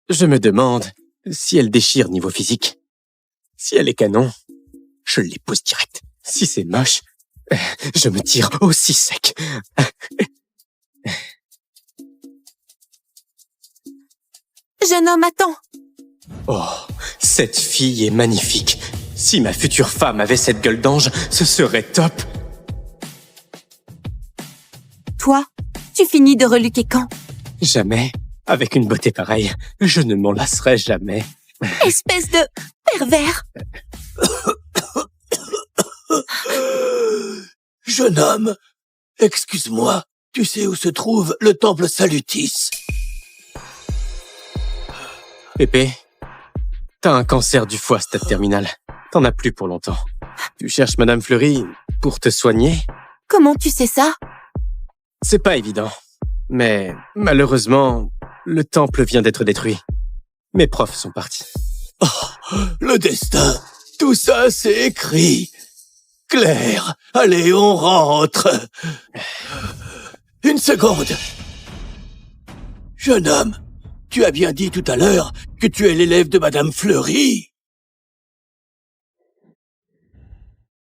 Je me demande si elle déchire niveau physique. Si elle est canon, je l'épouse direct. Si c'est moche, je me tire aussi sec. Jeune homme, attends. Oh, cette fille est magnifique. Si ma future femme avait cette gueule d'ange, ce serait top. Toi, tu finis de reluquer quand? Jamais. Avec une beauté pareille, je ne m'en lasserai jamais. Espèce de pervers. Jeune homme, excuse-moi, tu sais où se trouve le temple Salutis? Pépé, t'as un cancer du foie, stade terminal. T'en as plus pour longtemps. Tu cherches Madame Fleury pour te soigner? Comment tu sais ça? C'est pas évident. Mais malheureusement, le temple vient d'être détruit. Mes profs sont partis. Oh, le destin, tout ça c'est écrit. Claire, allez, on rentre. Une seconde. Jeune homme, tu as bien dit tout à l'heure que tu es l'élève de Madame Fleury.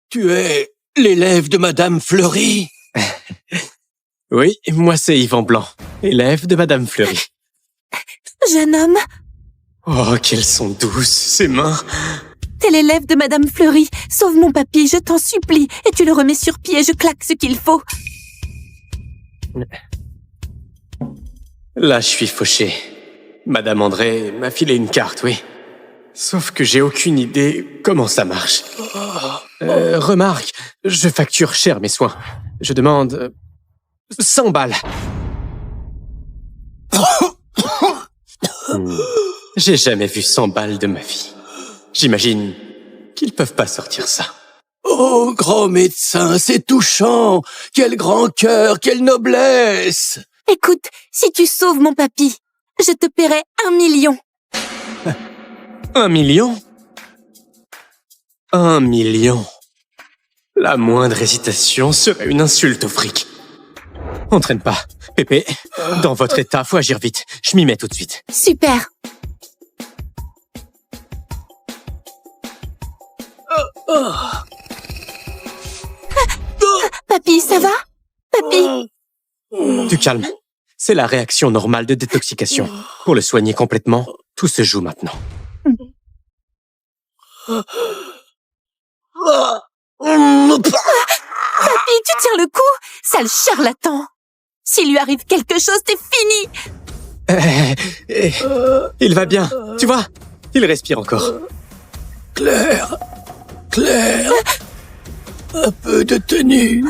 Tu es l'élève de Madame Fleury? Oui, moi c'est Yvan Blanc, élève de Madame Fleury. Jeune homme. Oh, qu'elles sont douces, ces mains. T'es l'élève de Madame Fleury. Sauve mon papy, je t'en supplie. Et tu le remets sur pied, je claque ce qu'il faut. Là, je suis fauché. Madame André m'a filé une carte, oui. Sauf que j'ai aucune idée comment ça marche. Remarque, je facture cher mes soins. Je demande 100 balles. J'ai jamais vu 100 balles de ma vie. J'imagine qu'ils peuvent pas sortir ça. Oh, grand médecin, c'est touchant. Quel grand cœur, quelle noblesse. Écoute, si tu sauves mon papy, je te paierai 1 million. 1 million? 1 million. La moindre hésitation serait une insulte au fric. On traîne pas. Pépé, dans votre état, faut agir vite. Je m'y mets tout de suite. Super. Papy, ça va? Papy? Du calme. C'est la réaction normale de détoxication. Pour le soigner complètement, tout se joue maintenant. Papy, tu tiens le coup? Sale charlatan! S'il lui arrive quelque chose, c'est fini! Il va bien, tu vois? Il respire encore. Claire, un peu de tenue.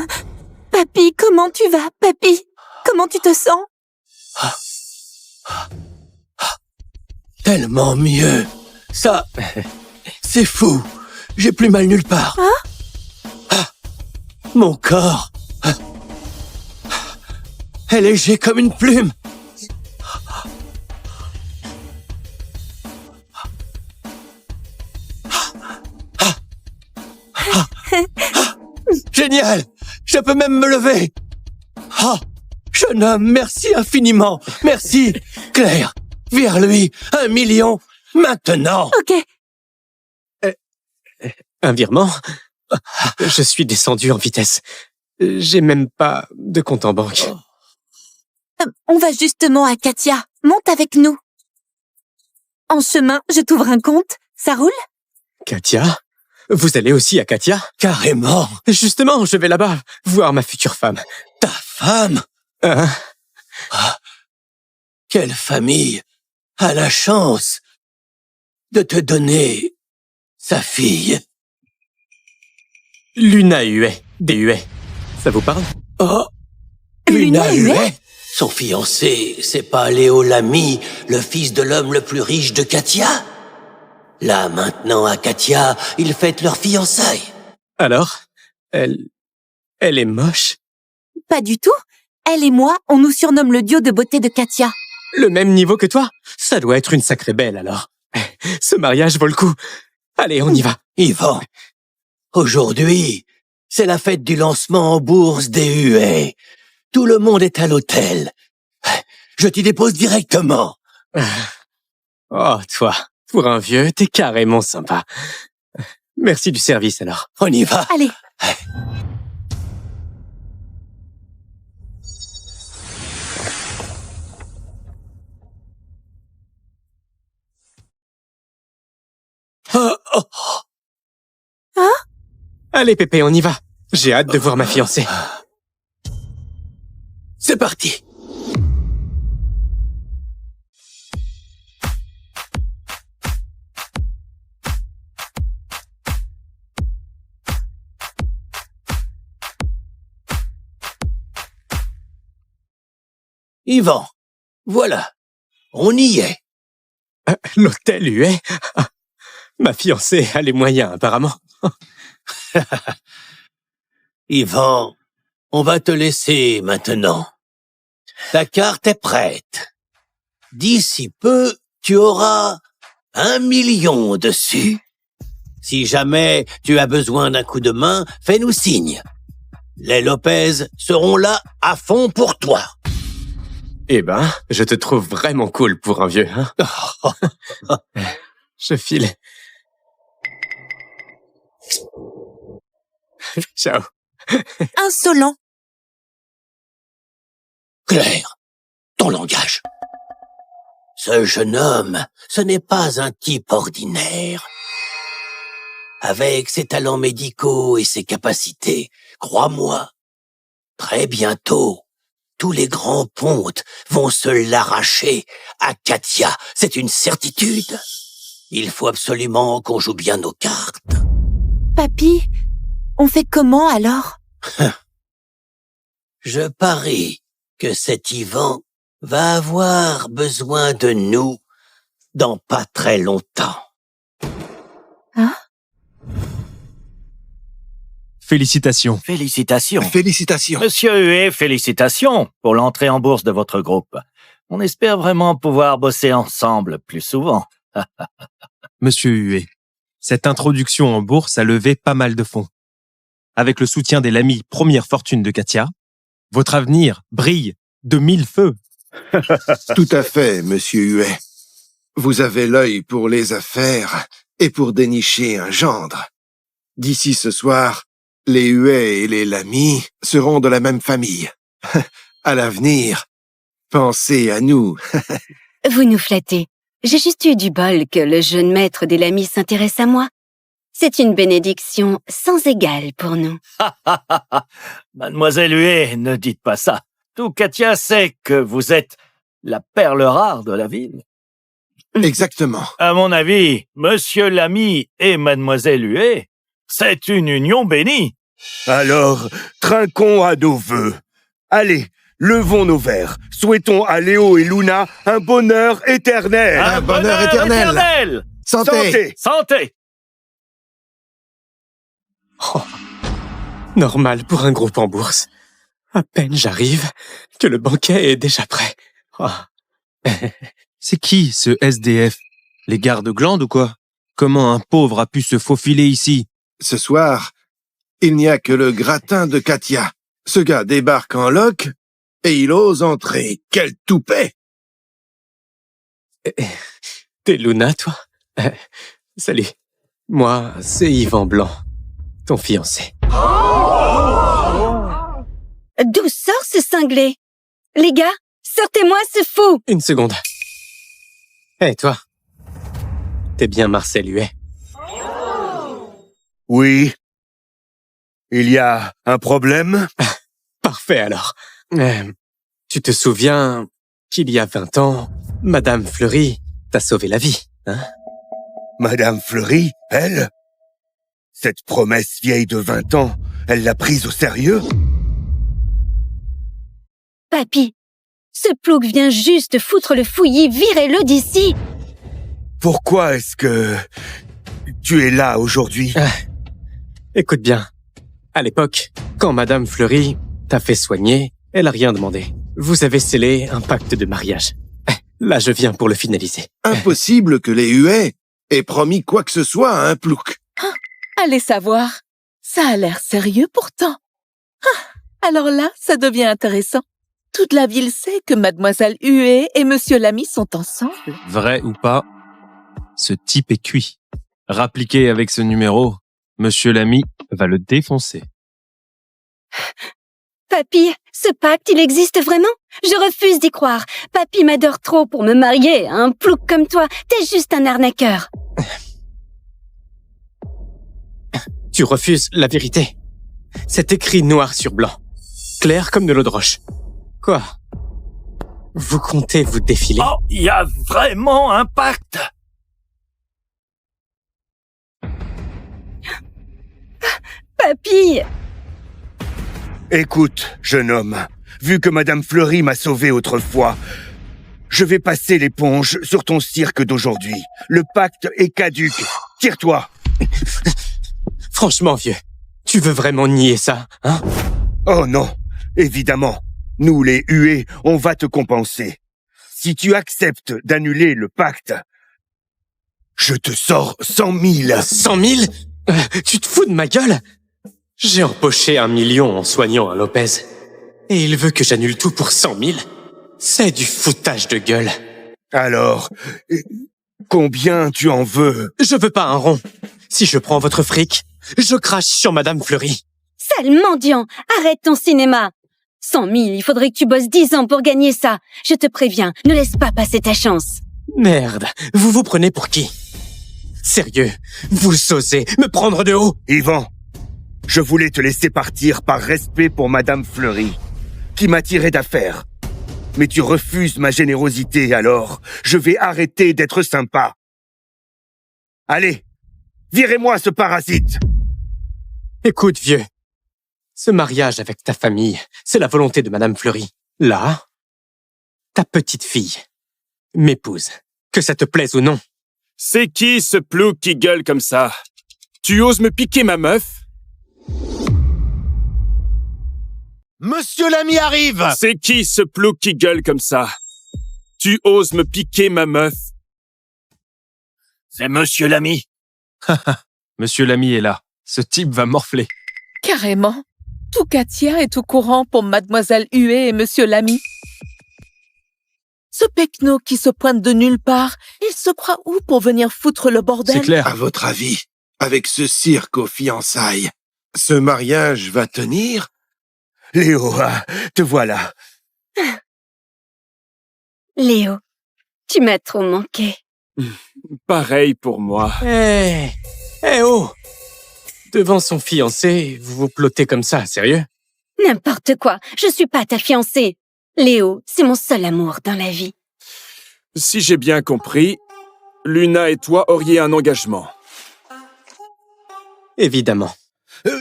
Papy, comment tu vas, papy? Comment tu te sens? Tellement mieux. Ça, c'est fou. J'ai plus mal nulle part. Mon corps est léger comme une plume. Génial! Je peux même me lever. Jeune homme, merci infiniment. Merci. Claire, vers lui, 1 million, maintenant. Ok. Un virement? Je suis descendu en vitesse. J'ai même pas de compte en banque. On va justement à Katia. Monte avec nous. En chemin, je t'ouvre un compte. Ça roule? Katia? Vous allez aussi à Katia? Carrément. Justement, je vais là-bas voir ma future femme. Ta femme? Quelle famille a la chance de te donner sa fille? Luna Huet, des Huet. Ça vous parle? Oh, Luna Huet? Son fiancé, c'est pas Léo Lamy, le fils de l'homme le plus riche de Katia? Là, maintenant, à Katia, ils fêtent leur fiançailles. Alors? Elle est moche? Pas du tout. Elle et moi, on nous surnomme le duo de beauté de Katia. Le même niveau que toi? Ça doit être une sacrée belle, alors. Ce mariage vaut le coup. Allez, on y va. Yvan, aujourd'hui, c'est la fête du lancement en bourse des Huet. Tout le monde est à l'hôtel. Je t'y dépose directement. Oh, toi, pour un vieux, t'es carrément sympa. Merci du service, alors. On y va. Allez. Allez, Pépé, on y va. J'ai hâte de voir ma fiancée. C'est parti. Yvan, voilà, on y est. L'hôtel Huet? Ma fiancée a les moyens, apparemment. Yvan, on va te laisser maintenant. Ta carte est prête. D'ici peu, tu auras 1 million dessus. Si jamais tu as besoin d'un coup de main, fais-nous signe. Les Lopez seront là à fond pour toi. Eh ben, je te trouve vraiment cool pour un vieux, hein? Je file. Ciao. Insolent. Claire, ton langage. Ce jeune homme, ce n'est pas un type ordinaire. Avec ses talents médicaux et ses capacités, crois-moi, très bientôt, tous les grands pontes vont se l'arracher à Katia. C'est une certitude. Il faut absolument qu'on joue bien nos cartes. Papy, on fait comment alors? Je parie que cet Yvan va avoir besoin de nous dans pas très longtemps. Hein? Félicitations. Félicitations. Félicitations. Monsieur Huet, félicitations pour l'entrée en bourse de votre groupe. On espère vraiment pouvoir bosser ensemble plus souvent. Monsieur Huet, cette introduction en bourse a levé pas mal de fonds. Avec le soutien des Lamy, première fortune de Katia, votre avenir brille de 1000 feux. Tout à fait, monsieur Huet. Vous avez l'œil pour les affaires et pour dénicher un gendre. D'ici ce soir, les Huet et les Lamy seront de la même famille. À l'avenir, pensez à nous. Vous nous flattez. J'ai juste eu du bol que le jeune maître des Lamy s'intéresse à moi. C'est une bénédiction sans égale pour nous. Mademoiselle Huet, ne dites pas ça. Tout Katia sait que vous êtes la perle rare de la ville. Exactement. À mon avis, Monsieur Lamy et Mademoiselle Huet, c'est une union bénie. Alors, trinquons à nos vœux. Allez, levons nos verres. Souhaitons à Léo et Luna un bonheur éternel. Un bonheur éternel. Santé. Santé. Oh, normal pour un groupe en bourse. À peine j'arrive que le banquet est déjà prêt. Oh. C'est qui, ce SDF? Les gardes-glandes ou quoi? Comment un pauvre a pu se faufiler ici? Ce soir, il n'y a que le gratin de Katia. Ce gars débarque en loc et il ose entrer. Quel toupet! T'es Luna, toi? Salut. Moi, c'est Yvan Blanc, ton fiancé. D'où sort ce cinglé? Les gars, sortez-moi ce fou! Une seconde. Hé, toi. T'es bien Marcel Huet? Oui. Il y a un problème? Parfait, alors. Tu te souviens qu'il y a 20 ans, Madame Fleury t'a sauvé la vie, hein? Madame Fleury, elle? Cette promesse vieille de 20 ans, elle l'a prise au sérieux? Papy, ce plouc vient juste foutre le fouillis, virez-le d'ici! Pourquoi est-ce que tu es là aujourd'hui? Écoute bien. À l'époque, quand Madame Fleury t'a fait soigner, elle a rien demandé. Vous avez scellé un pacte de mariage. Là, je viens pour le finaliser. Impossible que les Huet aient promis quoi que ce soit à un plouc. Allez savoir. Ça a l'air sérieux pourtant. Alors là, ça devient intéressant. Toute la ville sait que Mademoiselle Huet et Monsieur Lamy sont ensemble. Vrai ou pas, ce type est cuit. Rappliqué avec ce numéro, Monsieur Lamy va le défoncer. Papy, ce pacte, il existe vraiment? Je refuse d'y croire. Papy m'adore trop pour me marier à un plouc comme toi. T'es juste un arnaqueur. Tu refuses la vérité. C'est écrit noir sur blanc. Clair comme de l'eau de roche. Quoi? Vous comptez vous défiler? Oh, il y a vraiment un pacte. Papy! Écoute, jeune homme, vu que Madame Fleury m'a sauvé autrefois, je vais passer l'éponge sur ton cirque d'aujourd'hui. Le pacte est caduc. Tire-toi. Franchement, vieux, tu veux vraiment nier ça, hein? Oh non, évidemment. Nous, les Huet, on va te compenser. Si tu acceptes d'annuler le pacte, je te sors 100 000. 100 000? Tu te fous de ma gueule? J'ai empoché 1 million en soignant un Lopez. Et il veut que j'annule tout pour 100 000? C'est du foutage de gueule. Alors, combien tu en veux? Je veux pas un rond. Si je prends votre fric, je crache sur Madame Fleury. Sale mendiant! Arrête ton cinéma! 100 000, il faudrait que tu bosses 10 ans pour gagner ça. Je te préviens, ne laisse pas passer ta chance. Merde, vous vous prenez pour qui? Sérieux, vous osez me prendre de haut? Yvan, je voulais te laisser partir par respect pour Madame Fleury, qui m'a tiré d'affaire. Mais tu refuses ma générosité, alors je vais arrêter d'être sympa. Allez, virez-moi ce parasite! Écoute, vieux. Ce mariage avec ta famille, c'est la volonté de Madame Fleury. Là, ta petite fille m'épouse. Que ça te plaise ou non. C'est qui ce plouc qui gueule comme ça? Tu oses me piquer ma meuf? Monsieur Lamy arrive! C'est qui ce plouc qui gueule comme ça? Tu oses me piquer ma meuf? C'est Monsieur Lamy. Monsieur Lamy est là. Ce type va morfler. Carrément. Tout Katia est au courant pour Mademoiselle Huet et Monsieur Lamy. Ce pecno qui se pointe de nulle part, il se croit où pour venir foutre le bordel? C'est clair. À votre avis, avec ce cirque aux fiançailles, ce mariage va tenir? Léo, te voilà. Léo, tu m'as trop manqué. Pareil pour moi. Hé, Eh oh! Devant son fiancé, vous vous plottez comme ça, sérieux? N'importe quoi, je suis pas ta fiancée. Léo, c'est mon seul amour dans la vie. Si j'ai bien compris, Luna et toi auriez un engagement. Évidemment.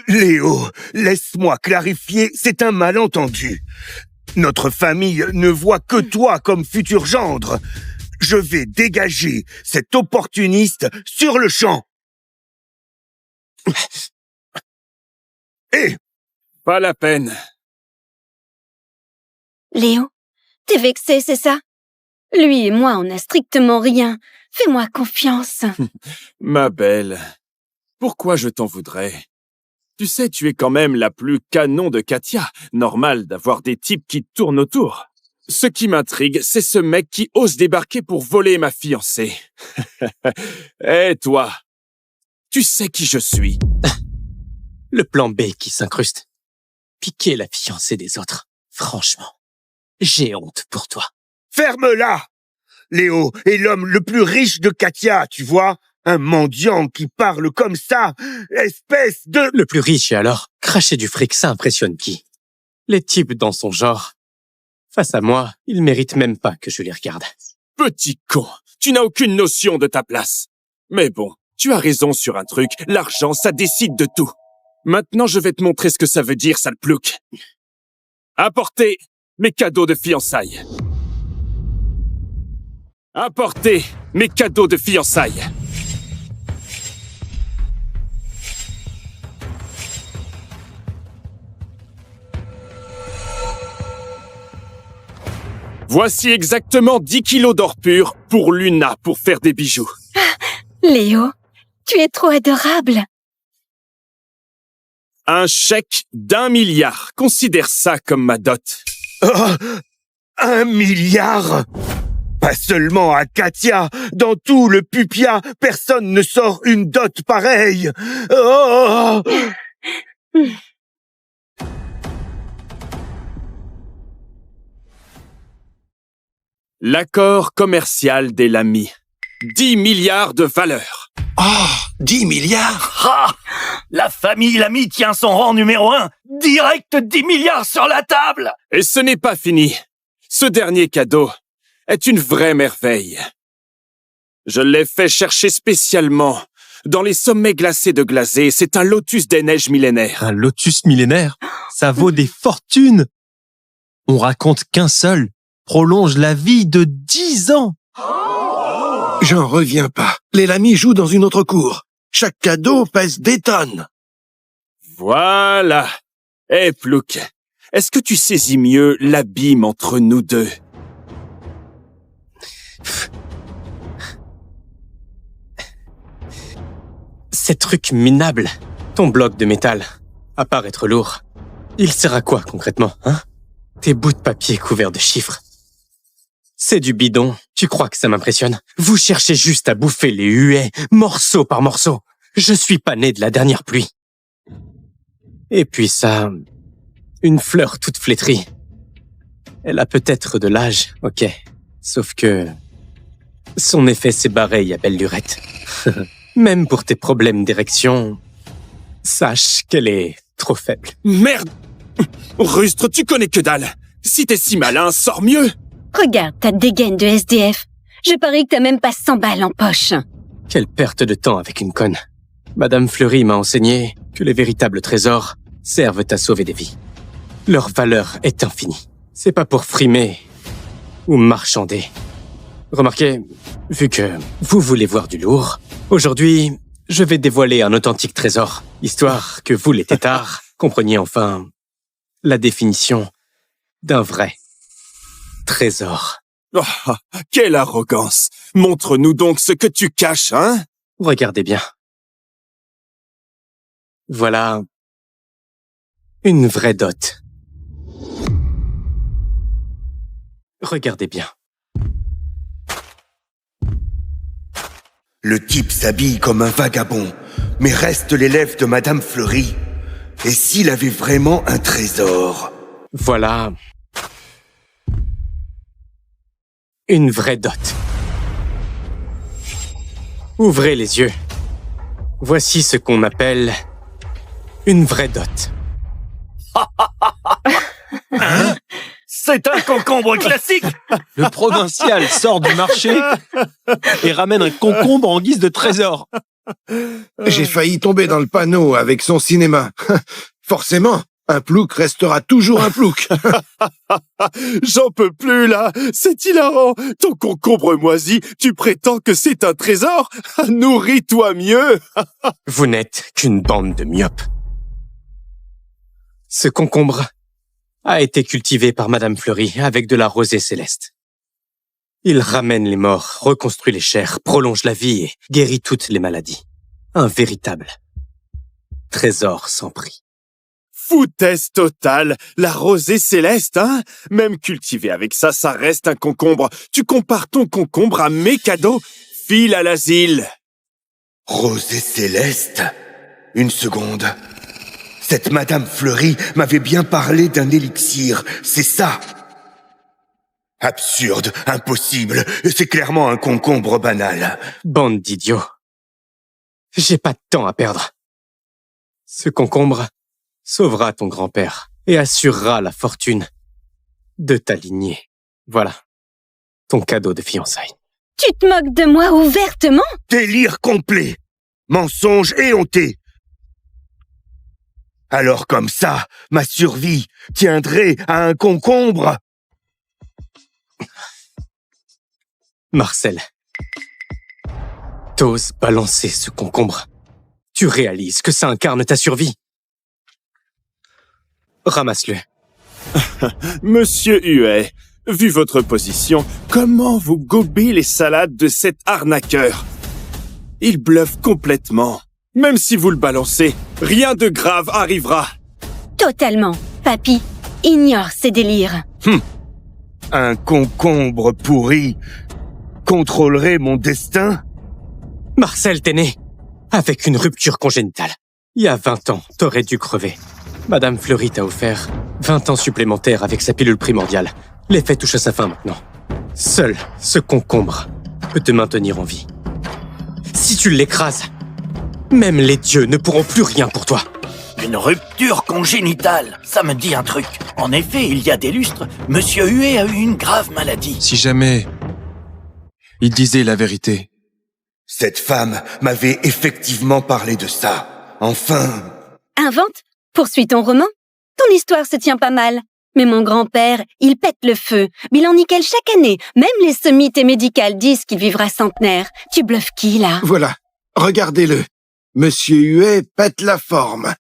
Léo, laisse-moi clarifier, c'est un malentendu. Notre famille ne voit que toi comme futur gendre. Je vais dégager cet opportuniste sur le champ. Hé! Pas la peine. Léo, t'es vexé, c'est ça? Lui et moi, on n'a strictement rien. Fais-moi confiance. Ma belle, pourquoi je t'en voudrais? Tu sais, tu es quand même la plus canon de Katia. Normal d'avoir des types qui tournent autour. Ce qui m'intrigue, c'est ce mec qui ose débarquer pour voler ma fiancée. Eh, toi, tu sais qui je suis. Le plan B qui s'incruste. Piquer la fiancée des autres. Franchement, j'ai honte pour toi. Ferme-la! Léo est l'homme le plus riche de Katia, tu vois? Un mendiant qui parle comme ça, espèce de... Le plus riche et alors, cracher du fric, ça impressionne qui? Les types dans son genre. Face à moi, ils méritent même pas que je les regarde. Petit con, tu n'as aucune notion de ta place. Mais bon, tu as raison sur un truc, l'argent, ça décide de tout. Maintenant, je vais te montrer ce que ça veut dire, sale plouc. Apportez mes cadeaux de fiançailles. Apportez mes cadeaux de fiançailles. Voici exactement 10 kilos d'or pur pour Luna pour faire des bijoux. Léo, tu es trop adorable. Un chèque d'1 milliard. Considère ça comme ma dot. Oh, 1 milliard? Pas seulement à Katia, dans tout le Pupia, personne ne sort une dot pareille. Oh! L'accord commercial des Lamy. 10 milliards de valeur. Oh, 10 milliards? Ah! La famille Lamy tient son rang numéro 1. Direct 10 milliards sur la table. Et ce n'est pas fini. Ce dernier cadeau est une vraie merveille. Je l'ai fait chercher spécialement dans les sommets glacés de Glazé. C'est un lotus des neiges millénaires. Un lotus millénaire? Ça vaut des fortunes. On raconte qu'un seul prolonge la vie de 10 ans. J'en reviens pas. Les Lamy jouent dans une autre cour. Chaque cadeau pèse des tonnes. Voilà. Eh, Plouc, est-ce que tu saisis mieux l'abîme entre nous deux? Ces trucs minables, ton bloc de métal, à part être lourd, il sert à quoi concrètement, hein? Tes bouts de papier couverts de chiffres. C'est du bidon, tu crois que ça m'impressionne? Vous cherchez juste à bouffer les huées, morceau par morceau. Je suis pas né de la dernière pluie. Et puis ça, une fleur toute flétrie. Elle a peut-être de l'âge, ok. Sauf que son effet s'est barré, à belle lurette. Même pour tes problèmes d'érection, sache qu'elle est trop faible. Merde! Rustre, tu connais que dalle. Si t'es si malin, sors mieux. Regarde ta dégaine de SDF. Je parie que t'as même pas 100 balles en poche. Quelle perte de temps avec une conne. Madame Fleury m'a enseigné que les véritables trésors servent à sauver des vies. Leur valeur est infinie. C'est pas pour frimer ou marchander. Remarquez, vu que vous voulez voir du lourd, aujourd'hui, je vais dévoiler un authentique trésor, histoire que vous, les têtards, compreniez enfin la définition d'un vrai trésor. Oh, quelle arrogance! Montre-nous donc ce que tu caches, hein? Regardez bien. Voilà une vraie dot. Regardez bien. Le type s'habille comme un vagabond, mais reste l'élève de Madame Fleury. Et s'il avait vraiment un trésor? Voilà une vraie dot. Ouvrez les yeux. Voici ce qu'on appelle une vraie dot. C'est un concombre classique. Le provincial sort du marché et ramène un concombre en guise de trésor. J'ai failli tomber dans le panneau avec son cinéma. Forcément, un plouc restera toujours un plouc. J'en peux plus, là. C'est hilarant. Ton concombre moisi, tu prétends que c'est un trésor? Nourris-toi mieux. Vous n'êtes qu'une bande de myopes. Ce concombre a été cultivé par Madame Fleury avec de la rosée céleste. Il ramène les morts, reconstruit les chairs, prolonge la vie et guérit toutes les maladies. Un véritable trésor sans prix. Foutaise totale. La rosée céleste, hein? Même cultivé avec ça, ça reste un concombre. Tu compares ton concombre à mes cadeaux? File à l'asile. Rosée céleste? Une seconde. Cette Madame Fleury m'avait bien parlé d'un élixir, c'est ça? Absurde, impossible, c'est clairement un concombre banal. Bande d'idiots. J'ai pas de temps à perdre. Ce concombre sauvera ton grand-père et assurera la fortune de ta lignée. Voilà, ton cadeau de fiançailles. Tu te moques de moi ouvertement? Délire complet, mensonge éhonté. Alors comme ça, ma survie tiendrait à un concombre? Marcel, t'oses balancer ce concombre. Tu réalises que ça incarne ta survie. Ramasse-le. Monsieur Huet, vu votre position, comment vous gobez les salades de cet arnaqueur? Il bluffe complètement. Même si vous le balancez, rien de grave arrivera. Totalement. Papy, ignore ces délires. Un concombre pourri contrôlerait mon destin? Marcel, t'es né avec une rupture congénitale. Il y a 20 ans, t'aurais dû crever. Madame Fleury t'a offert 20 ans supplémentaires avec sa pilule primordiale. L'effet touche à sa fin maintenant. Seul ce concombre peut te maintenir en vie. Si tu l'écrases, même les dieux ne pourront plus rien pour toi. Une rupture congénitale, ça me dit un truc. En effet, il y a des lustres, Monsieur Huet a eu une grave maladie. Si jamais il disait la vérité. Cette femme m'avait effectivement parlé de ça. Enfin... Invente, poursuis ton roman. Ton histoire se tient pas mal. Mais mon grand-père, il pète le feu. Bilan nickel chaque année. Même les sommités médicales disent qu'il vivra centenaire. Tu bluffes qui, là? Voilà, regardez-le. Monsieur Huet pète la forme.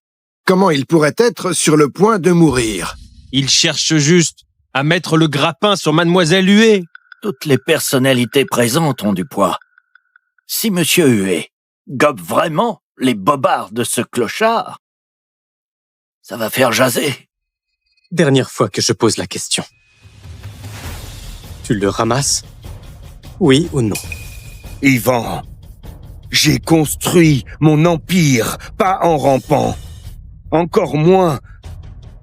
Comment il pourrait être sur le point de mourir? Il cherche juste à mettre le grappin sur Mademoiselle Huet. Toutes les personnalités présentes ont du poids. Si Monsieur Huet gobe vraiment les bobards de ce clochard, ça va faire jaser. Dernière fois que je pose la question. Tu le ramasses? Oui ou non? Ivan, j'ai construit mon empire, pas en rampant. Encore moins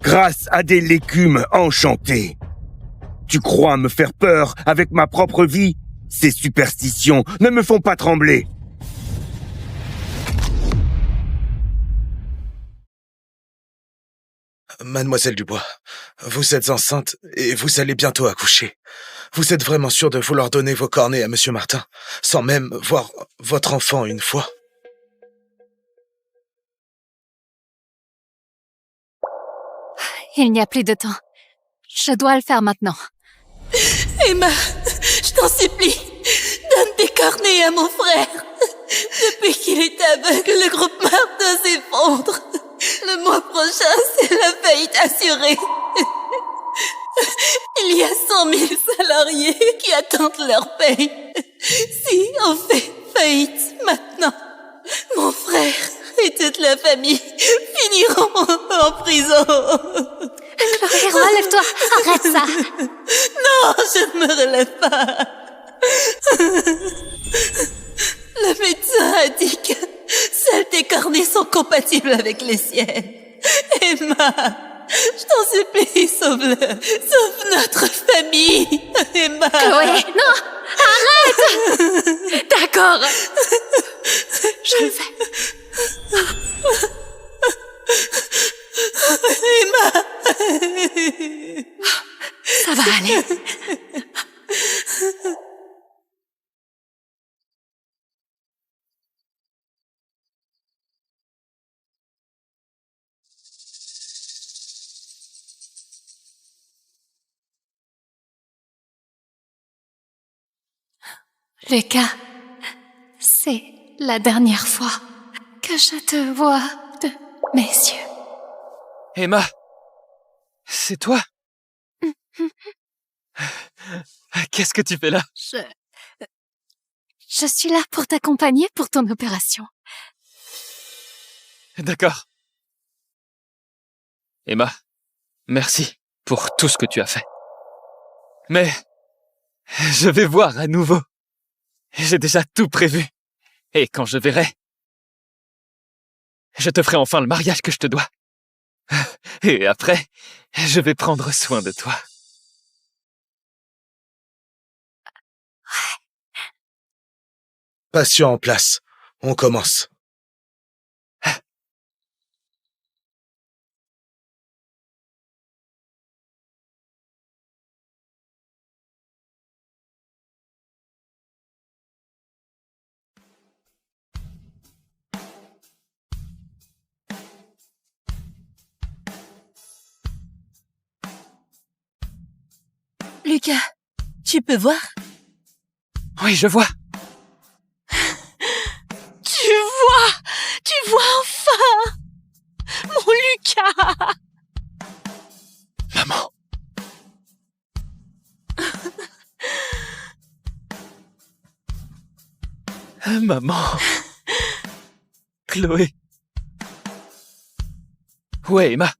grâce à des légumes enchantés. Tu crois me faire peur avec ma propre vie? Ces superstitions ne me font pas trembler. Mademoiselle Dubois, vous êtes enceinte et vous allez bientôt accoucher. Vous êtes vraiment sûre de vouloir donner vos cornets à Monsieur Martin, sans même voir votre enfant une fois? Il n'y a plus de temps. Je dois le faire maintenant. Emma, je t'en supplie, donne tes cornets à mon frère. Depuis qu'il est aveugle, le groupe Martin s'effondre. Le mois prochain, c'est la faillite assurée. Il y a 100 000 salariés qui attendent leur paye. Si on fait faillite maintenant, mon frère et toute la famille finiront en prison. Florero, relève-toi. Arrête ça. Non, je ne me relève pas. Le médecin a dit que seuls tes cornets sont compatibles avec les siennes. Emma, je t'en supplie, sauve-le. Sauve notre famille, Emma. Chloé, non, arrête. D'accord. Je le fais. Ça va aller. Lucas, c'est la dernière fois que je te vois de mes yeux. Emma, c'est toi? Qu'est-ce que tu fais là? Je suis là pour t'accompagner pour ton opération. D'accord. Emma, merci pour tout ce que tu as fait. Mais je vais voir à nouveau. J'ai déjà tout prévu. Et quand je verrai, je te ferai enfin le mariage que je te dois. Et après, je vais prendre soin de toi. Patient en place. On commence. Lucas, tu peux voir? Oui, je vois. Tu vois enfin! Mon Lucas! Maman. Maman. Chloé. Ouais, Emma.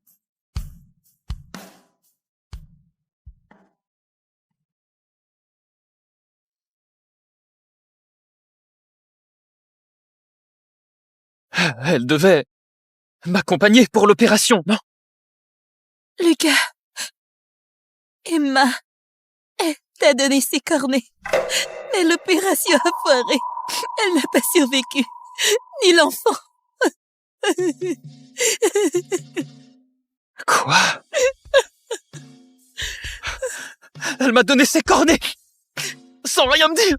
Elle devait m'accompagner pour l'opération, non? Lucas. Emma. Elle t'a donné ses cornets. Mais l'opération a foiré. Elle n'a pas survécu. Ni l'enfant. Quoi? Elle m'a donné ses cornets! Sans rien me dire!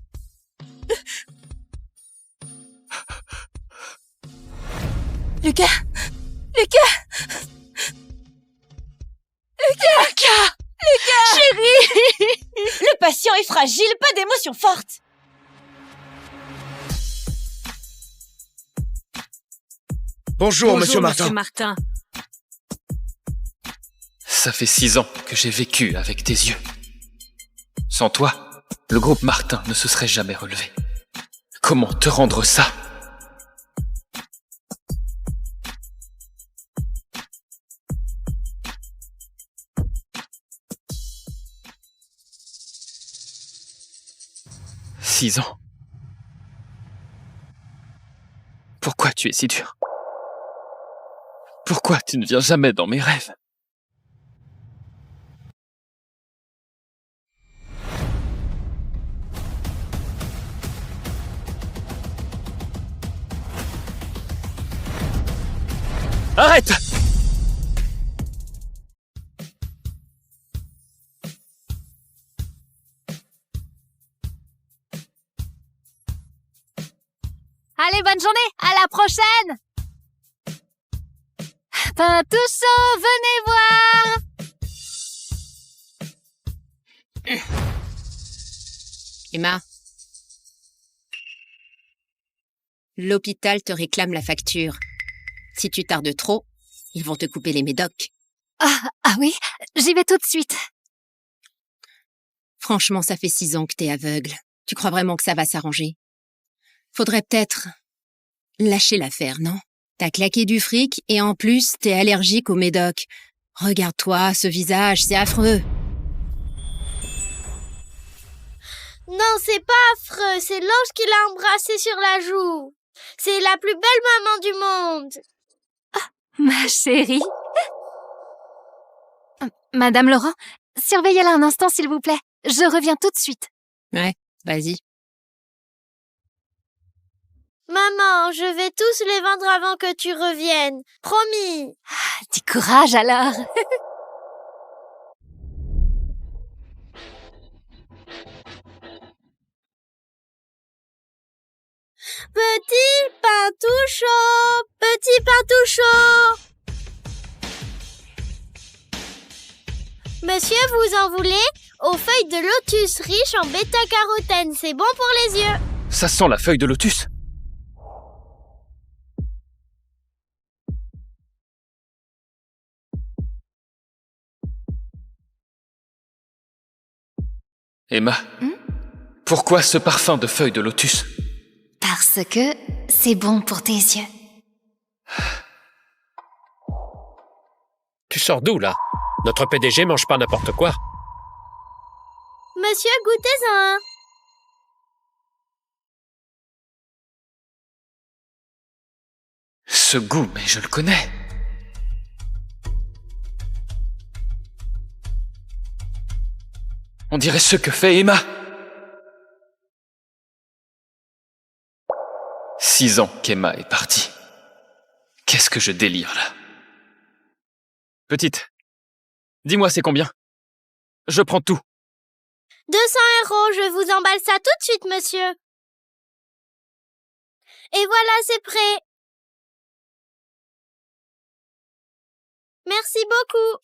Lucas! Lucas! Lucas! Lucas! Chérie! Le patient est fragile, pas d'émotions fortes. Bonjour, Monsieur Martin. Ça fait 6 ans que j'ai vécu avec tes yeux. Sans toi, le groupe Martin ne se serait jamais relevé. Comment te rendre ça? Six ans. Pourquoi tu es si dur? Pourquoi tu ne viens jamais dans mes rêves? Arrête! Allez, bonne journée! À la prochaine! Pain tout chaud, venez voir! Emma. L'hôpital te réclame la facture. Si tu tardes trop, ils vont te couper les médocs. Ah oui, j'y vais tout de suite. Franchement, ça fait 6 ans que t'es aveugle. Tu crois vraiment que ça va s'arranger? Faudrait peut-être lâcher l'affaire, non? T'as claqué du fric et en plus, t'es allergique aux médocs. Regarde-toi, ce visage, c'est affreux. Non, c'est pas affreux, c'est l'ange qui l'a embrassé sur la joue. C'est la plus belle maman du monde. Ma chérie. Madame Laurent, surveillez-la un instant, s'il vous plaît. Je reviens tout de suite. Ouais, vas-y. Maman, je vais tous les vendre avant que tu reviennes. Promis. Du courage alors. tout chaud. Petit pain tout chaud. Monsieur, vous en voulez? Aux feuilles de lotus riches en bêta-carotène, c'est bon pour les yeux. Ça sent la feuille de lotus. Emma, pourquoi ce parfum de feuilles de lotus? Parce que c'est bon pour tes yeux. Tu sors d'où, là? Notre PDG mange pas n'importe quoi. Monsieur, goûtez-en un. Ce goût, mais je le connais. On dirait ce que fait Emma. 6 ans qu'Emma est partie. Qu'est-ce que je délire, là? Petite, dis-moi c'est combien? Je prends tout. 200 €, je vous emballe ça tout de suite, monsieur. Et voilà, c'est prêt. Merci beaucoup.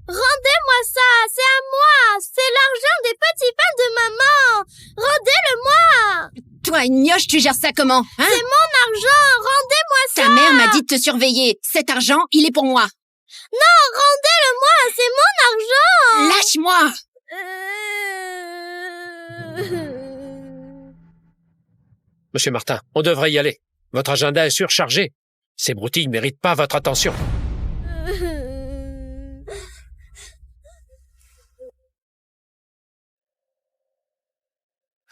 Rendez-moi ça, c'est à moi. C'est l'argent des petits pains de maman. Rendez-le-moi. Toi, Gnoche, tu gères ça comment, hein? C'est mon argent, rendez-moi ça. Ta mère m'a dit de te surveiller. Cet argent, il est pour moi. Non, rendez-le-moi, c'est mon argent. Lâche-moi. Monsieur Martin, on devrait y aller. Votre agenda est surchargé. Ces broutilles ne méritent pas votre attention.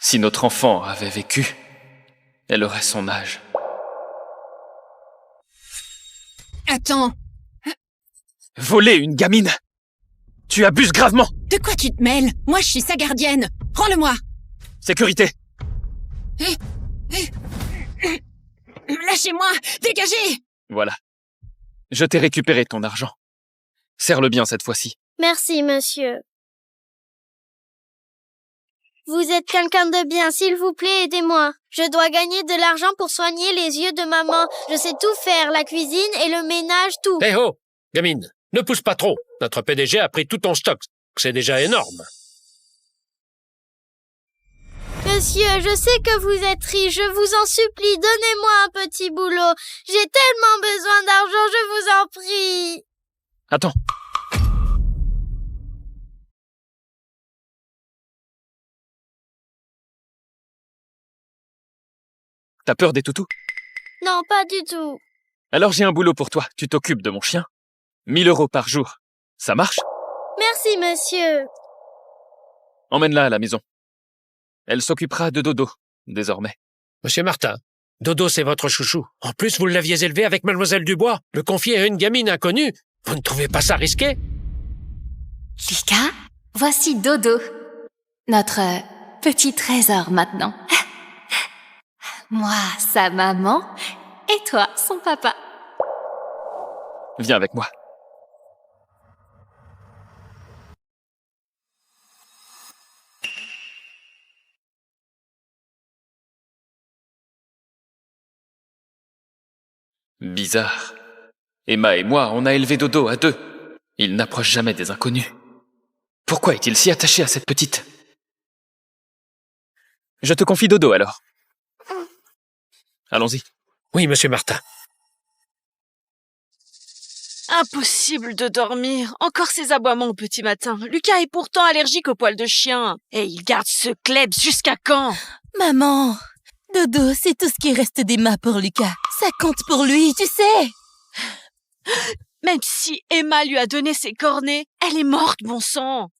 Si notre enfant avait vécu, elle aurait son âge. Attends. Voler une gamine? Tu abuses gravement. De quoi tu te mêles? Moi, je suis sa gardienne. Rends-le-moi. Sécurité. Lâchez-moi. Dégagez. Voilà. Je t'ai récupéré ton argent. Serre-le bien cette fois-ci. Merci, monsieur. Vous êtes quelqu'un de bien, s'il vous plaît, aidez-moi. Je dois gagner de l'argent pour soigner les yeux de maman. Je sais tout faire, la cuisine et le ménage, tout. Eh oh, gamine, ne pousse pas trop. Notre PDG a pris tout ton stock. C'est déjà énorme. Monsieur, je sais que vous êtes riche, je vous en supplie, donnez-moi un petit boulot. J'ai tellement besoin d'argent, je vous en prie. Attends. T'as peur des toutous? Non, pas du tout. Alors j'ai un boulot pour toi. Tu t'occupes de mon chien. 1 000 € par jour. Ça marche? Merci, monsieur. Emmène-la à la maison. Elle s'occupera de Dodo, désormais. Monsieur Martin, Dodo, c'est votre chouchou. En plus, vous l'aviez élevé avec Mademoiselle Dubois. Le confier à une gamine inconnue. Vous ne trouvez pas ça risqué? Lucas, voici Dodo. Notre petit trésor maintenant. Moi, sa maman, et toi, son papa. Viens avec moi. Bizarre. Emma et moi, on a élevé Dodo à 2. Il n'approche jamais des inconnus. Pourquoi est-il si attaché à cette petite? Je te confie Dodo alors. Allons-y. Oui, monsieur Martin. Impossible de dormir. Encore ces aboiements au petit matin. Lucas est pourtant allergique aux poils de chien. Et il garde ce klebs jusqu'à quand? Maman, Dodo, c'est tout ce qui reste d'Emma pour Lucas. Ça compte pour lui, tu sais. Même si Emma lui a donné ses cornets, elle est morte, bon sang.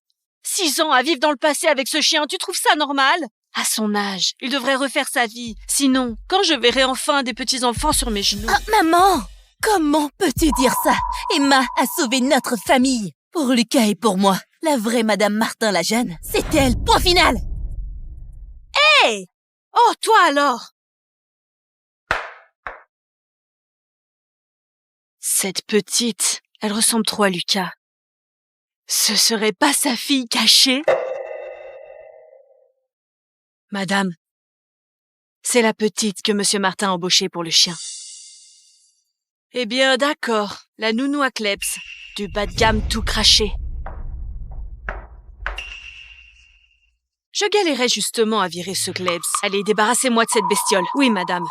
6 ans à vivre dans le passé avec ce chien, tu trouves ça normal? À son âge, il devrait refaire sa vie. Sinon, quand je verrai enfin des petits-enfants sur mes genoux... Oh, maman, comment peux-tu dire ça? Emma a sauvé notre famille. Pour Lucas et pour moi, la vraie Madame Martin la jeune, c'est elle, point final. Hé! Oh, toi alors! Cette petite, elle ressemble trop à Lucas. Ce serait pas sa fille cachée? Madame, c'est la petite que Monsieur Martin a embauchée pour le chien. Eh bien, d'accord, la nounou à Klebs, du bas de gamme tout craché. Je galérais justement à virer ce Klebs. Allez, débarrassez-moi de cette bestiole. Oui, madame.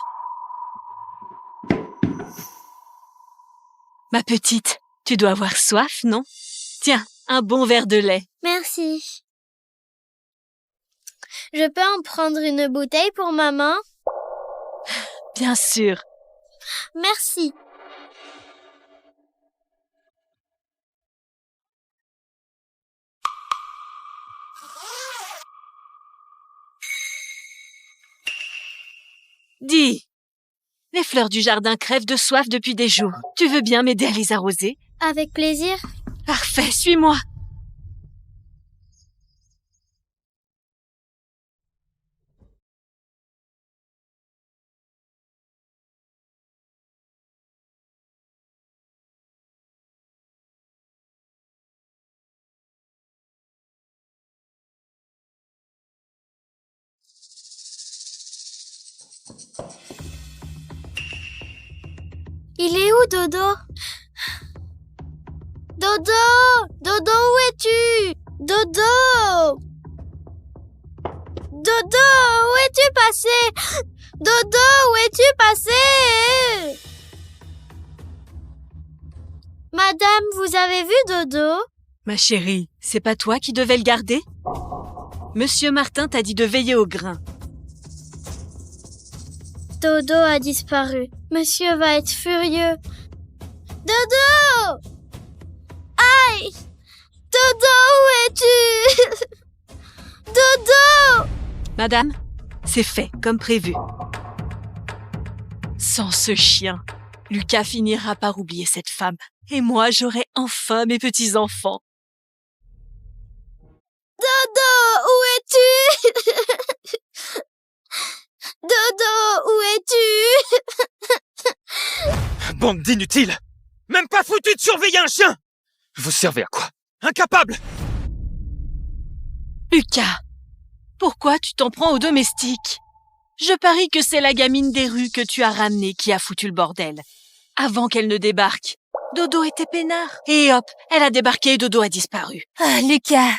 Ma petite, tu dois avoir soif, non? Tiens, un bon verre de lait. Merci. Je peux en prendre une bouteille pour maman? Bien sûr. Merci. Dis, les fleurs du jardin crèvent de soif depuis des jours. Tu veux bien m'aider à les arroser? Avec plaisir. Parfait, suis-moi. Il est où, Dodo? Dodo! Dodo, où es-tu? Dodo! Dodo, où es-tu passé? Dodo, où es-tu passé? Madame, vous avez vu Dodo? Ma chérie, c'est pas toi qui devais le garder? Monsieur Martin t'a dit de veiller au grain. Dodo a disparu. Monsieur va être furieux. Dodo! Aïe! Dodo, où es-tu? Dodo! Madame, c'est fait, comme prévu. Sans ce chien, Lucas finira par oublier cette femme. Et moi, j'aurai enfin mes petits-enfants. Dodo, où es-tu? Dodo, où es-tu? Bande d'inutiles! Même pas foutu de surveiller un chien! Vous servez à quoi? Incapable! Lucas, pourquoi tu t'en prends aux domestiques? Je parie que c'est la gamine des rues que tu as ramenée qui a foutu le bordel. Avant qu'elle ne débarque, Dodo était peinard. Et hop, elle a débarqué et Dodo a disparu. Ah, Lucas,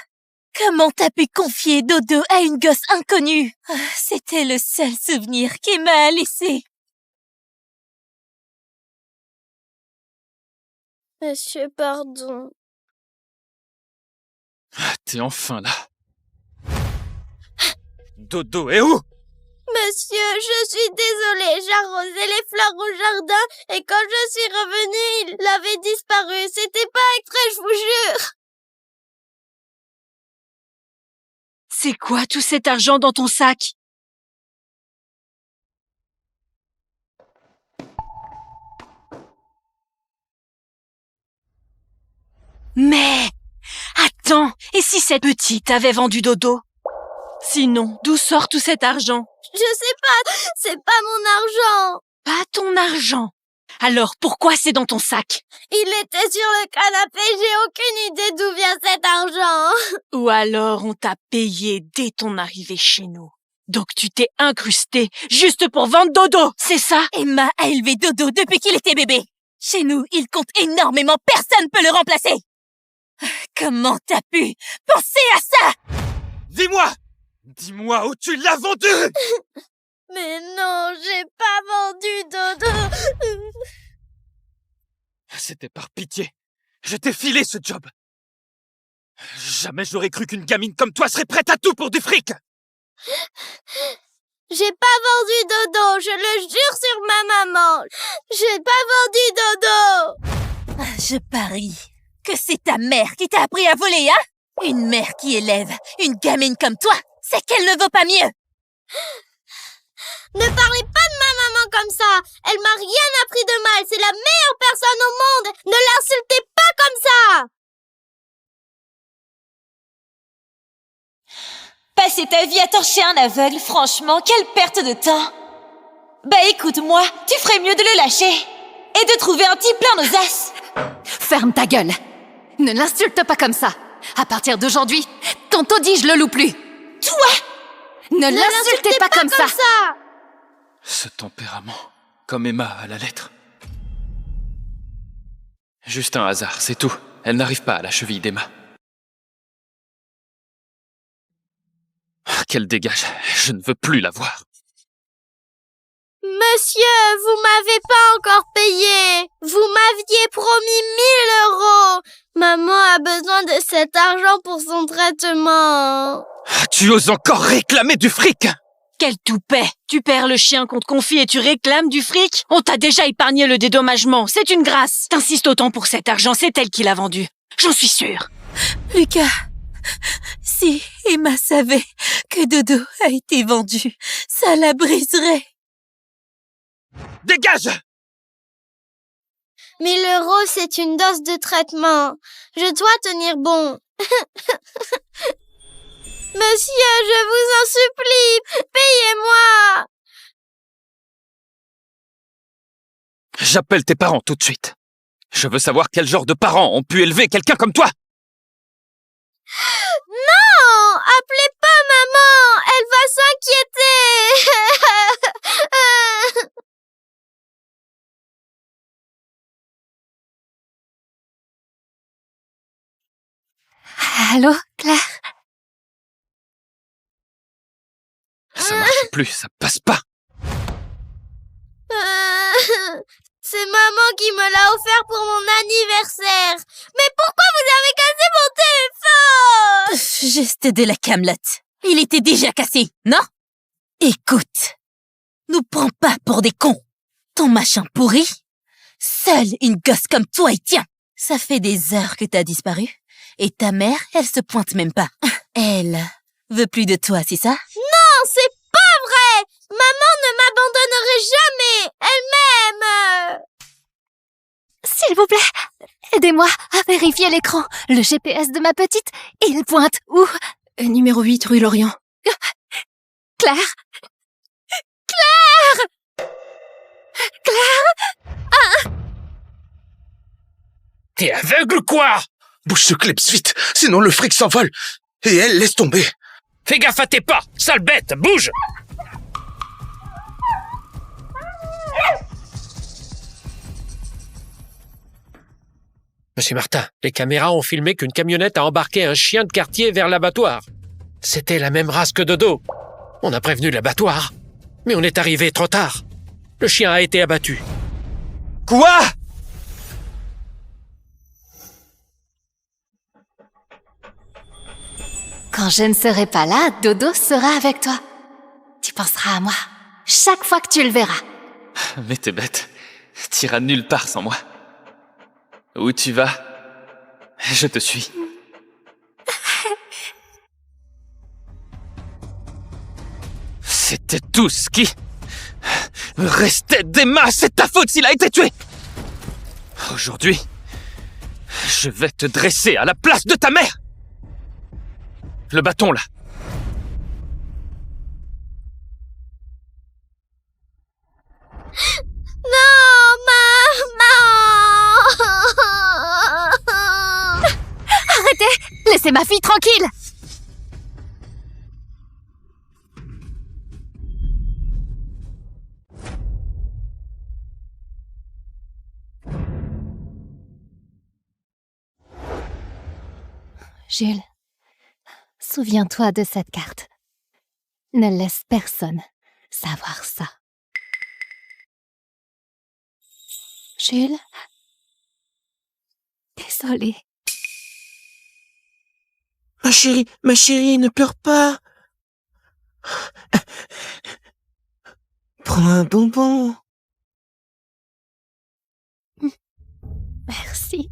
comment t'as pu confier Dodo à une gosse inconnue? C'était le seul souvenir qu'il m'a laissé. Monsieur, pardon. Ah, t'es enfin là. Dodo est où? Monsieur, je suis désolée, j'arrosais les fleurs au jardin et quand je suis revenue, il avait disparu. C'était pas exprès, je vous jure. C'est quoi tout cet argent dans ton sac? Mais... Attends, et si cette petite avait vendu Dodo? Sinon, d'où sort tout cet argent? Je sais pas, c'est pas mon argent. Pas ton argent. Alors pourquoi c'est dans ton sac? Il était sur le canapé, j'ai aucune idée d'où vient cet argent. Ou alors on t'a payé dès ton arrivée chez nous. Donc tu t'es incrusté juste pour vendre Dodo, c'est ça? Emma a élevé Dodo depuis qu'il était bébé. Chez nous, il compte énormément, personne peut le remplacer. Comment t'as pu penser à ça? Dis-moi! Dis-moi où tu l'as vendu! Mais non, j'ai pas vendu Dodo. C'était par pitié. Je t'ai filé ce job. Jamais j'aurais cru qu'une gamine comme toi serait prête à tout pour du fric. J'ai pas vendu Dodo, je le jure sur ma maman. J'ai pas vendu Dodo. Je parie que c'est ta mère qui t'a appris à voler, hein? Une mère qui élève une gamine comme toi, c'est qu'elle ne vaut pas mieux. Ne parlez pas de ma maman comme ça. Elle m'a rien appris de mal. C'est la meilleure personne au monde. Ne l'insultez pas comme ça. Passer ta vie à torcher un aveugle, franchement, quelle perte de temps. Bah écoute-moi, tu ferais mieux de le lâcher. Et de trouver un type plein d'audace. Ferme ta gueule. Ne l'insulte pas comme ça. À partir d'aujourd'hui, ton taudis, je le loue plus. Toi! Ne l'insultez pas comme ça. Ce tempérament, comme Emma à la lettre. Juste un hasard, c'est tout. Elle n'arrive pas à la cheville d'Emma. Qu'elle dégage, je ne veux plus la voir. Monsieur, vous m'avez pas encore payé. Vous m'aviez promis 1 000 €. Maman a besoin de cet argent pour son traitement. Tu oses encore réclamer du fric? Quel toupet! Tu perds le chien qu'on te confie et tu réclames du fric? On t'a déjà épargné le dédommagement, c'est une grâce. T'insistes autant pour cet argent, c'est elle qui l'a vendu. J'en suis sûre. Lucas, si Emma savait que Dodo a été vendu, ça la briserait. Dégage! 1 000 €, c'est une dose de traitement. Je dois tenir bon. Monsieur, je vous en supplie, payez-moi. J'appelle tes parents tout de suite. Je veux savoir quel genre de parents ont pu élever quelqu'un comme toi. Non, appelez pas maman, elle va s'inquiéter. Allô, Claire? Ça marche plus, ça passe pas. C'est maman qui me l'a offert pour mon anniversaire. Mais pourquoi vous avez cassé mon téléphone? Juste de la camelote. Il était déjà cassé, non? Écoute, nous prends pas pour des cons. Ton machin pourri, seule une gosse comme toi y tient. Ça fait des heures que t'as disparu. Et ta mère, elle se pointe même pas. Elle veut plus de toi, c'est ça? Non, c'est pas vrai. Maman ne m'abandonnerait jamais. Elle m'aime. S'il vous plaît, aidez-moi à vérifier l'écran. Le GPS de ma petite, il pointe où? Numéro 8, rue Lorient. Claire? Claire? Claire? T'es aveugle, quoi? Bouge ce clip vite, sinon le fric s'envole. Et elle, laisse tomber. Fais gaffe à tes pas, sale bête, bouge! Monsieur Martin, les caméras ont filmé qu'une camionnette a embarqué un chien de quartier vers l'abattoir. C'était la même race que Dodo. On a prévenu l'abattoir, mais on est arrivé trop tard. Le chien a été abattu. Quoi? Quand je ne serai pas là, Dodo sera avec toi. Tu penseras à moi chaque fois que tu le verras. Mais t'es bête. T'iras nulle part sans moi. Où tu vas? Je te suis. C'était tout ce qui restait d'Emma. C'est ta faute s'il a été tué. Aujourd'hui, je vais te dresser à la place de ta mère. Le bâton, là. Non, maman. Arrêtez! Laissez ma fille tranquille! Jules, souviens-toi de cette carte. Ne laisse personne savoir ça. Jules? Désolée. Ma chérie, ne pleure pas. Prends un bonbon. Merci.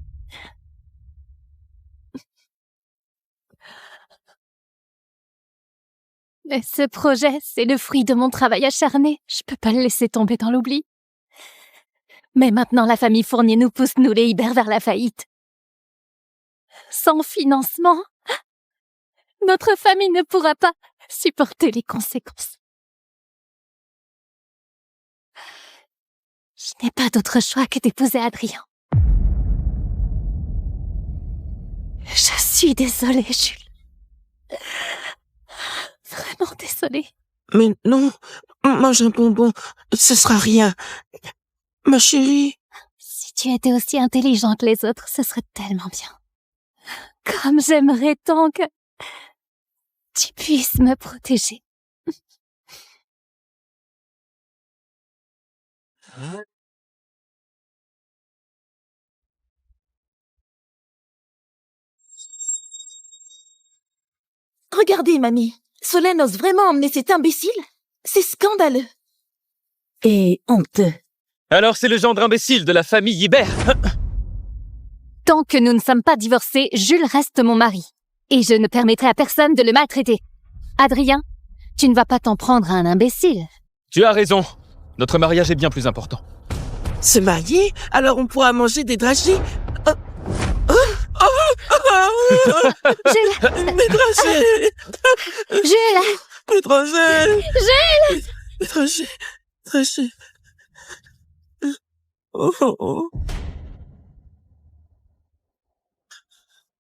Mais ce projet, c'est le fruit de mon travail acharné. Je peux pas le laisser tomber dans l'oubli. Mais maintenant, la famille Fournier nous pousse, nous les Hibert, vers la faillite. Sans financement, notre famille ne pourra pas supporter les conséquences. Je n'ai pas d'autre choix que d'épouser Adrien. Je suis suis désolée, Jules. Vraiment désolée. Mais non, mange un bonbon, ce sera rien. Ma chérie. Si tu étais aussi intelligent que les autres, ce serait tellement bien. Comme j'aimerais tant que tu puisses me protéger. Regardez, mamie. Solène ose vraiment emmener cet imbécile? C'est scandaleux. Et honteux. Alors c'est le gendre imbécile de la famille Hibert. Tant que nous ne sommes pas divorcés, Jules reste mon mari. Et je ne permettrai à personne de le maltraiter. Adrien, tu ne vas pas t'en prendre à un imbécile. Tu as raison. Notre mariage est bien plus important. Se marier? Alors on pourra manger des dragées? Jules! Mes dragées! Jules! Mes dragées! Jules! Mes dragées! Dragées! Oh, oh, oh.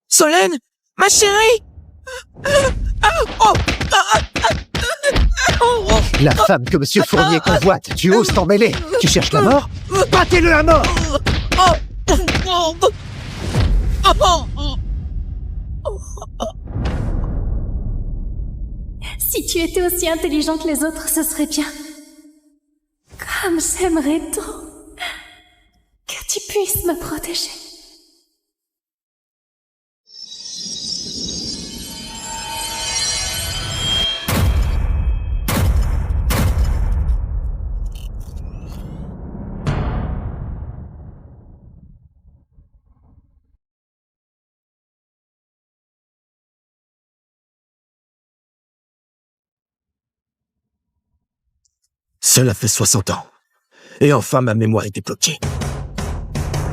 Solène! Ma chérie! La femme que Monsieur Fournier convoite, tu oses t'en mêler? Tu cherches la mort? Battez-le à mort! Si tu étais aussi intelligent que les autres, ce serait bien. Comme j'aimerais tant que tu puisses me protéger. Cela fait 60 ans. Et enfin, ma mémoire est débloquée.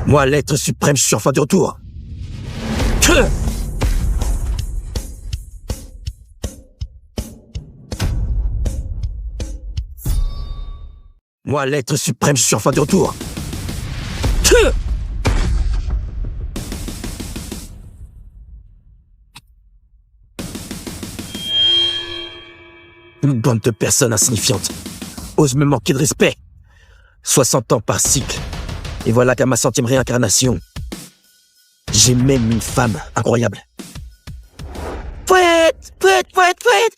Moi, l'être suprême, je suis enfin de retour. Moi, l'être suprême, je suis enfin de retour. Une bande de personnes insignifiantes osent me manquer de respect. 60 ans par cycle. Et voilà qu'à ma 100e réincarnation, j'ai même une femme incroyable. Pouette, pouette, pouette, pouette,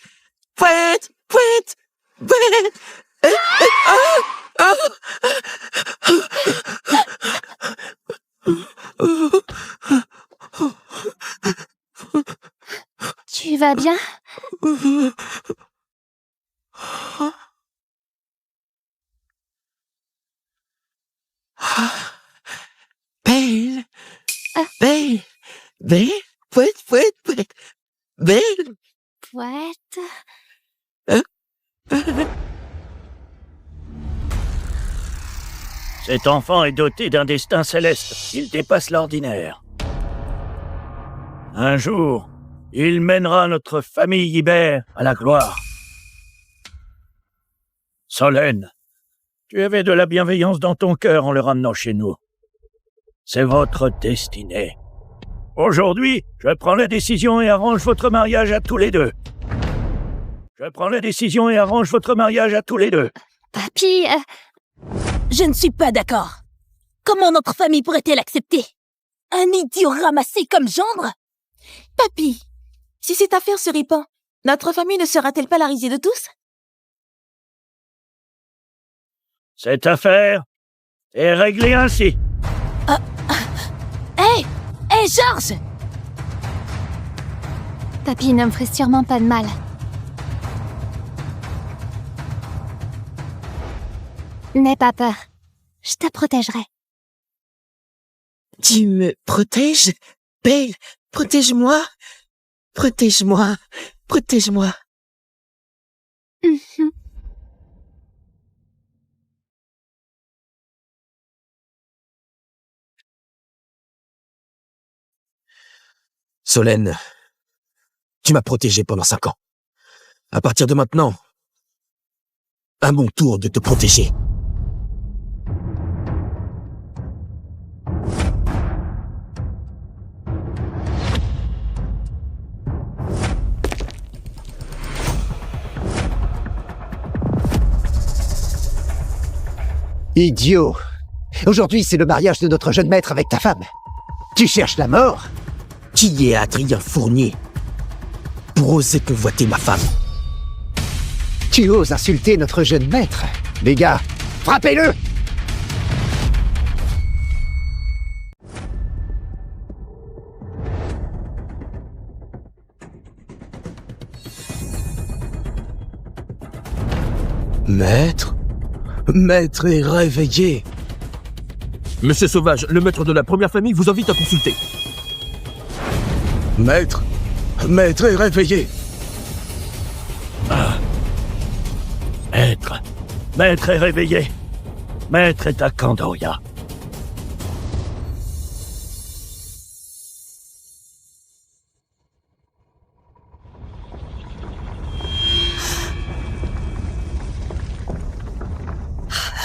pouette, pouette, pouette. Tu vas bien? Belle, belle, belle, pouette, pouette, pouette, belle. Pouette. Cet enfant est doté d'un destin céleste. Il dépasse l'ordinaire. Un jour, il mènera notre famille Hibert à la gloire. Solène, tu avais de la bienveillance dans ton cœur en le ramenant chez nous. C'est votre destinée. Aujourd'hui, je prends la décision et arrange votre mariage à tous les deux. Je prends la décision et arrange votre mariage à tous les deux. Papy, Je ne suis pas d'accord. Comment notre famille pourrait-elle accepter? Un idiot ramassé comme gendre? Papy, si cette affaire se répand, notre famille ne sera-t-elle pas la risée de tous? Cette affaire est réglée ainsi. Hé, Georges! Papy ne me ferait sûrement pas de mal. N'aie pas peur. Je te protégerai. Tu me protèges? Belle, protège-moi. Protège-moi. Protège-moi. Solène, tu m'as protégé pendant 5 ans. À partir de maintenant, à mon tour de te protéger. Idiot. Aujourd'hui, c'est le mariage de notre jeune maître avec ta femme. Tu cherches la mort? Qui est Adrien Fournier pour oser convoiter ma femme? Tu oses insulter notre jeune maître? Les gars, frappez-le! Maître? Maître est réveillé. Monsieur Sauvage, le maître de la première famille vous invite à consulter. Maître? Maître est réveillé. Ah. Maître. Maître est réveillé. Maître est à Candoria.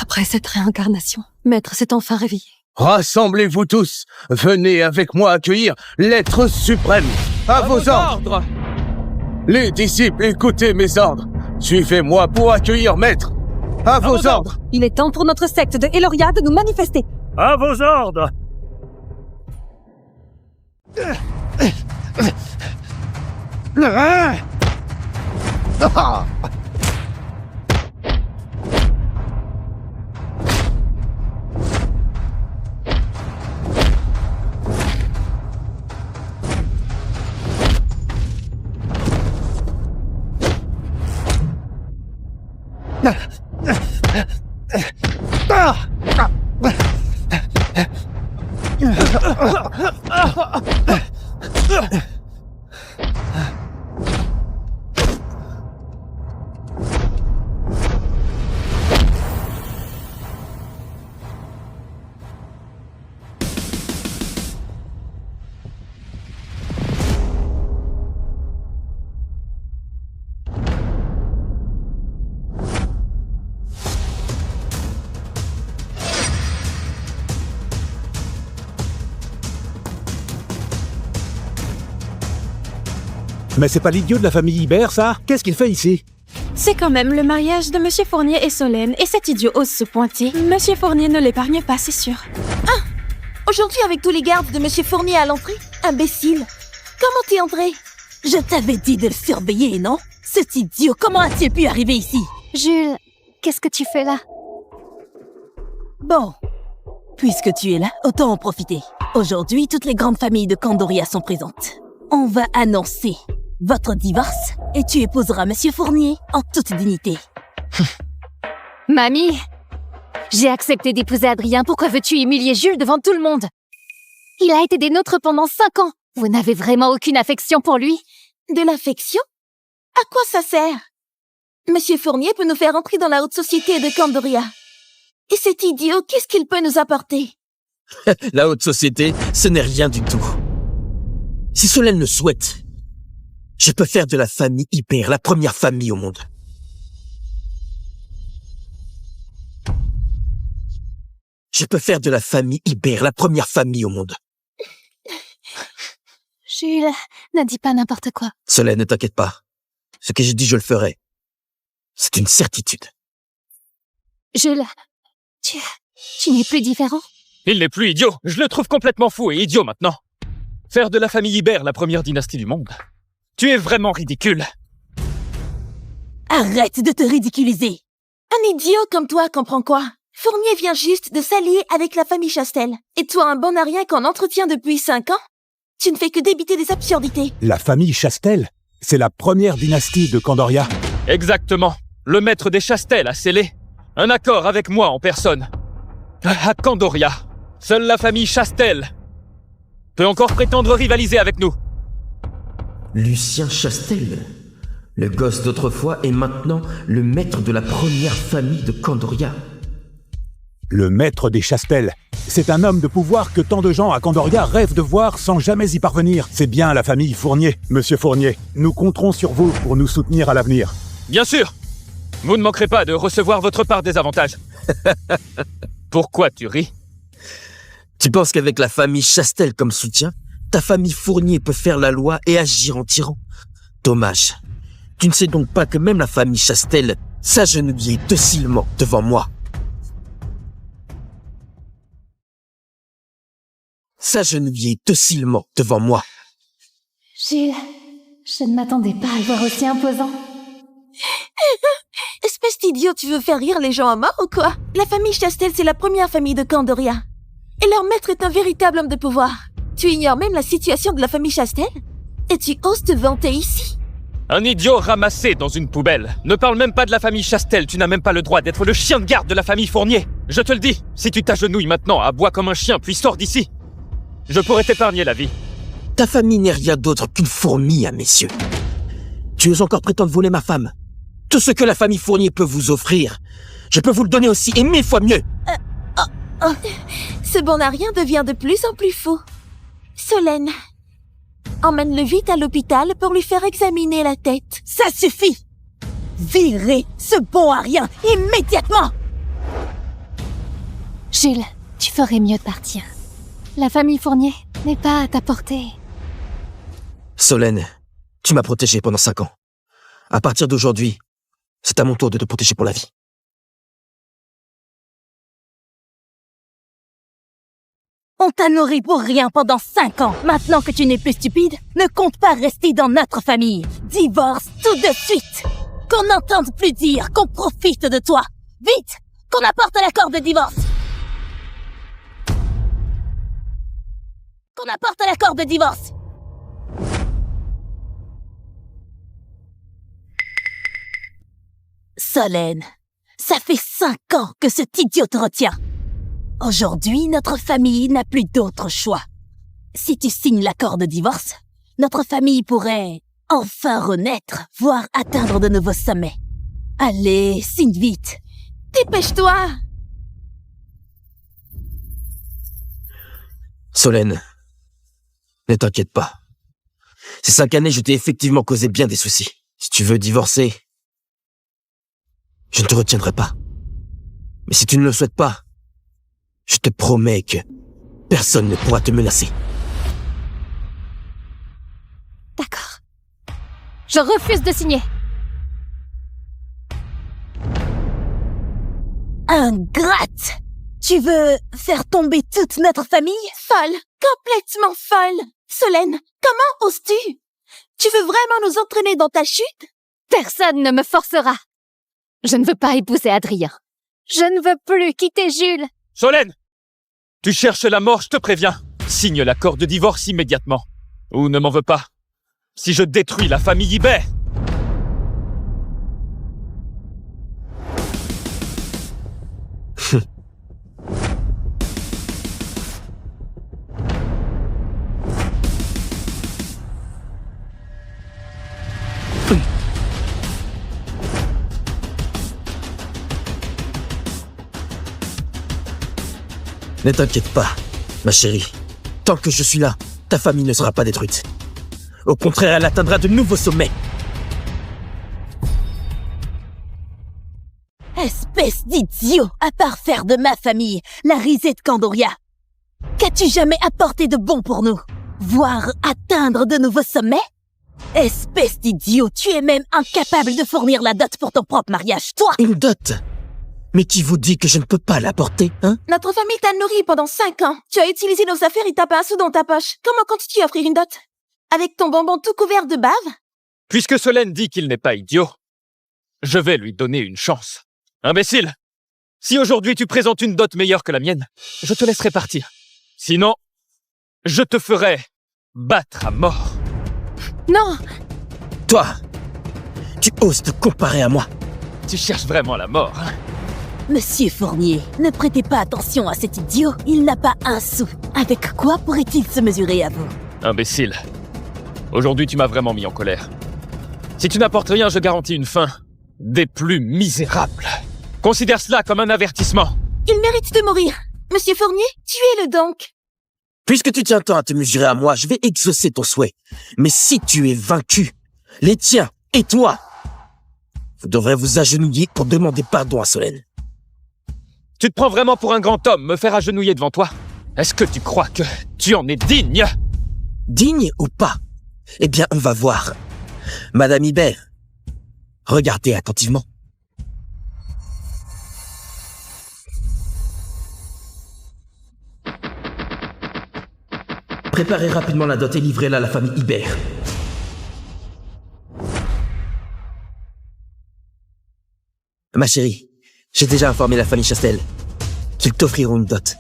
Après cette réincarnation, Maître s'est enfin réveillé. Rassemblez-vous tous. Venez avec moi accueillir l'être suprême. À vos ordres. Les disciples, écoutez mes ordres. Suivez-moi pour accueillir Maître. À vos ordres. Il est temps pour notre secte de Eloria de nous manifester. À vos ordres. Mais c'est pas l'idiot de la famille Ibert, ça? Qu'est-ce qu'il fait ici? C'est quand même le mariage de Monsieur Fournier et Solène, et cet idiot ose se pointer. Monsieur Fournier ne l'épargne pas, c'est sûr. Ah! Aujourd'hui, avec tous les gardes de Monsieur Fournier à l'entrée? Imbécile! Comment t'es entré? Je t'avais dit de le surveiller, non? Cet idiot, comment a-t-il pu arriver ici? Jules, qu'est-ce que tu fais là? Bon, puisque tu es là, autant en profiter. Aujourd'hui, toutes les grandes familles de Candoria sont présentes. On va annoncer votre divorce et tu épouseras Monsieur Fournier en toute dignité. Mamie, j'ai accepté d'épouser Adrien. Pourquoi veux-tu humilier Jules devant tout le monde? Il a été des nôtres pendant 5 ans. Vous n'avez vraiment aucune affection pour lui? De l'affection? À quoi ça sert? Monsieur Fournier peut nous faire entrer dans la haute société de Candoria. Et cet idiot, qu'est-ce qu'il peut nous apporter? La haute société, ce n'est rien du tout. Si Solène le souhaite, je peux faire de la famille Ibert la première famille au monde. Je peux faire de la famille Ibert la première famille au monde. Jules, ne dis pas n'importe quoi. Solène, ne t'inquiète pas. Ce que j'ai dit, je le ferai. C'est une certitude. Jules, tu n'es plus différent? Il n'est plus idiot. Je le trouve complètement fou et idiot maintenant. Faire de la famille Ibert la première dynastie du monde. Tu es vraiment ridicule. Arrête de te ridiculiser. Un idiot comme toi comprend quoi? Fournier vient juste de s'allier avec la famille Chastel. Et toi, un bon à rien qu'on entretient depuis 5 ans? Tu ne fais que débiter des absurdités. La famille Chastel? C'est la première dynastie de Candoria. Exactement. Le maître des Chastel a scellé un accord avec moi en personne. À Candoria, seule la famille Chastel peut encore prétendre rivaliser avec nous. Lucien Chastel, le gosse d'autrefois, est maintenant le maître de la première famille de Candoria. Le maître des Chastel. C'est un homme de pouvoir que tant de gens à Candoria rêvent de voir sans jamais y parvenir. C'est bien la famille Fournier. Monsieur Fournier, nous compterons sur vous pour nous soutenir à l'avenir. Bien sûr. Vous ne manquerez pas de recevoir votre part des avantages. Pourquoi tu ris? Tu penses qu'avec la famille Chastel comme soutien, ta famille Fournier peut faire la loi et agir en tyran? Dommage. Tu ne sais donc pas que même la famille Chastel s'agenouillait docilement devant moi. s'agenouiller docilement devant moi. Gilles, je ne m'attendais pas à le voir aussi imposant. Espèce d'idiot, tu veux faire rire les gens à mort ou quoi? La famille Chastel, c'est la première famille de Candoria. Et leur maître est un véritable homme de pouvoir. Tu ignores même la situation de la famille Chastel? Et tu oses te vanter ici? Un idiot ramassé dans une poubelle. Ne parle même pas de la famille Chastel, tu n'as même pas le droit d'être le chien de garde de la famille Fournier. Je te le dis, si tu t'agenouilles maintenant, aboie comme un chien, puis sors d'ici. Je pourrais t'épargner la vie. Ta famille n'est rien d'autre qu'une fourmi, hein, messieurs. Tu oses encore prétendre voler ma femme? Tout ce que la famille Fournier peut vous offrir, je peux vous le donner aussi, et 1000 fois mieux. Ce bon à rien devient de plus en plus fou. Solène, emmène-le vite à l'hôpital pour lui faire examiner la tête. Ça suffit! Virez ce bon à rien immédiatement! Gilles, tu ferais mieux de partir. La famille Fournier n'est pas à ta portée. Solène, tu m'as protégé pendant 5 ans. À partir d'aujourd'hui, c'est à mon tour de te protéger pour la vie. On t'a nourri pour rien pendant 5 ans. Maintenant que tu n'es plus stupide, ne compte pas rester dans notre famille. Divorce tout de suite. Qu'on n'entende plus dire qu'on profite de toi. Vite, qu'on apporte l'accord de divorce. Qu'on apporte l'accord de divorce. Solène, ça fait 5 ans que cet idiot te retient. Aujourd'hui, notre famille n'a plus d'autre choix. Si tu signes l'accord de divorce, notre famille pourrait enfin renaître, voire atteindre de nouveaux sommets. Allez, signe vite. Dépêche-toi. Solène, ne t'inquiète pas. Ces 5 années, je t'ai effectivement causé bien des soucis. Si tu veux divorcer, je ne te retiendrai pas. Mais si tu ne le souhaites pas, je te promets que personne ne pourra te menacer. D'accord. Je refuse de signer. Ingrate! Tu veux faire tomber toute notre famille? Folle! Complètement folle! Solène, comment oses-tu? Tu veux vraiment nous entraîner dans ta chute? Personne ne me forcera. Je ne veux pas épouser Adrien. Je ne veux plus quitter Jules. Solène! Tu cherches la mort, je te préviens. Signe l'accord de divorce immédiatement. Ou ne m'en veux pas. Si je détruis la famille Ibert. Ne t'inquiète pas, ma chérie. Tant que je suis là, ta famille ne sera pas détruite. Au contraire, elle atteindra de nouveaux sommets. Espèce d'idiot, à part faire de ma famille la risée de Candoria. Qu'as-tu jamais apporté de bon pour nous? Voire atteindre de nouveaux sommets? Espèce d'idiot, tu es même incapable de fournir la dot pour ton propre mariage, toi! Une dot? Mais qui vous dit que je ne peux pas l'apporter, hein? Notre famille t'a nourri pendant 5 ans. Tu as utilisé nos affaires et t'as pas un sou dans ta poche. Comment comptes-tu offrir une dot? Avec ton bonbon tout couvert de bave? Puisque Solène dit qu'il n'est pas idiot, je vais lui donner une chance. Imbécile! Si aujourd'hui tu présentes une dot meilleure que la mienne, je te laisserai partir. Sinon, je te ferai battre à mort. Non! Toi, tu oses te comparer à moi? Tu cherches vraiment la mort, hein? Monsieur Fournier, ne prêtez pas attention à cet idiot. Il n'a pas un sou. Avec quoi pourrait-il se mesurer à vous? Imbécile. Aujourd'hui, tu m'as vraiment mis en colère. Si tu n'apportes rien, je garantis une fin des plus misérables. Considère cela comme un avertissement. Il mérite de mourir. Monsieur Fournier, tuez-le donc. Puisque tu tiens tant à te mesurer à moi, je vais exaucer ton souhait. Mais si tu es vaincu, les tiens et toi, vous devrez vous agenouiller pour demander pardon à Solène. Tu te prends vraiment pour un grand homme, me faire agenouiller devant toi? Est-ce que tu crois que tu en es digne? Digne ou pas? Eh bien, on va voir. Madame Ibert, regardez attentivement. Préparez rapidement la dot et livrez-la à la famille Ibert. Ma chérie, j'ai déjà informé la famille Chastel qu'ils t'offriront une dot.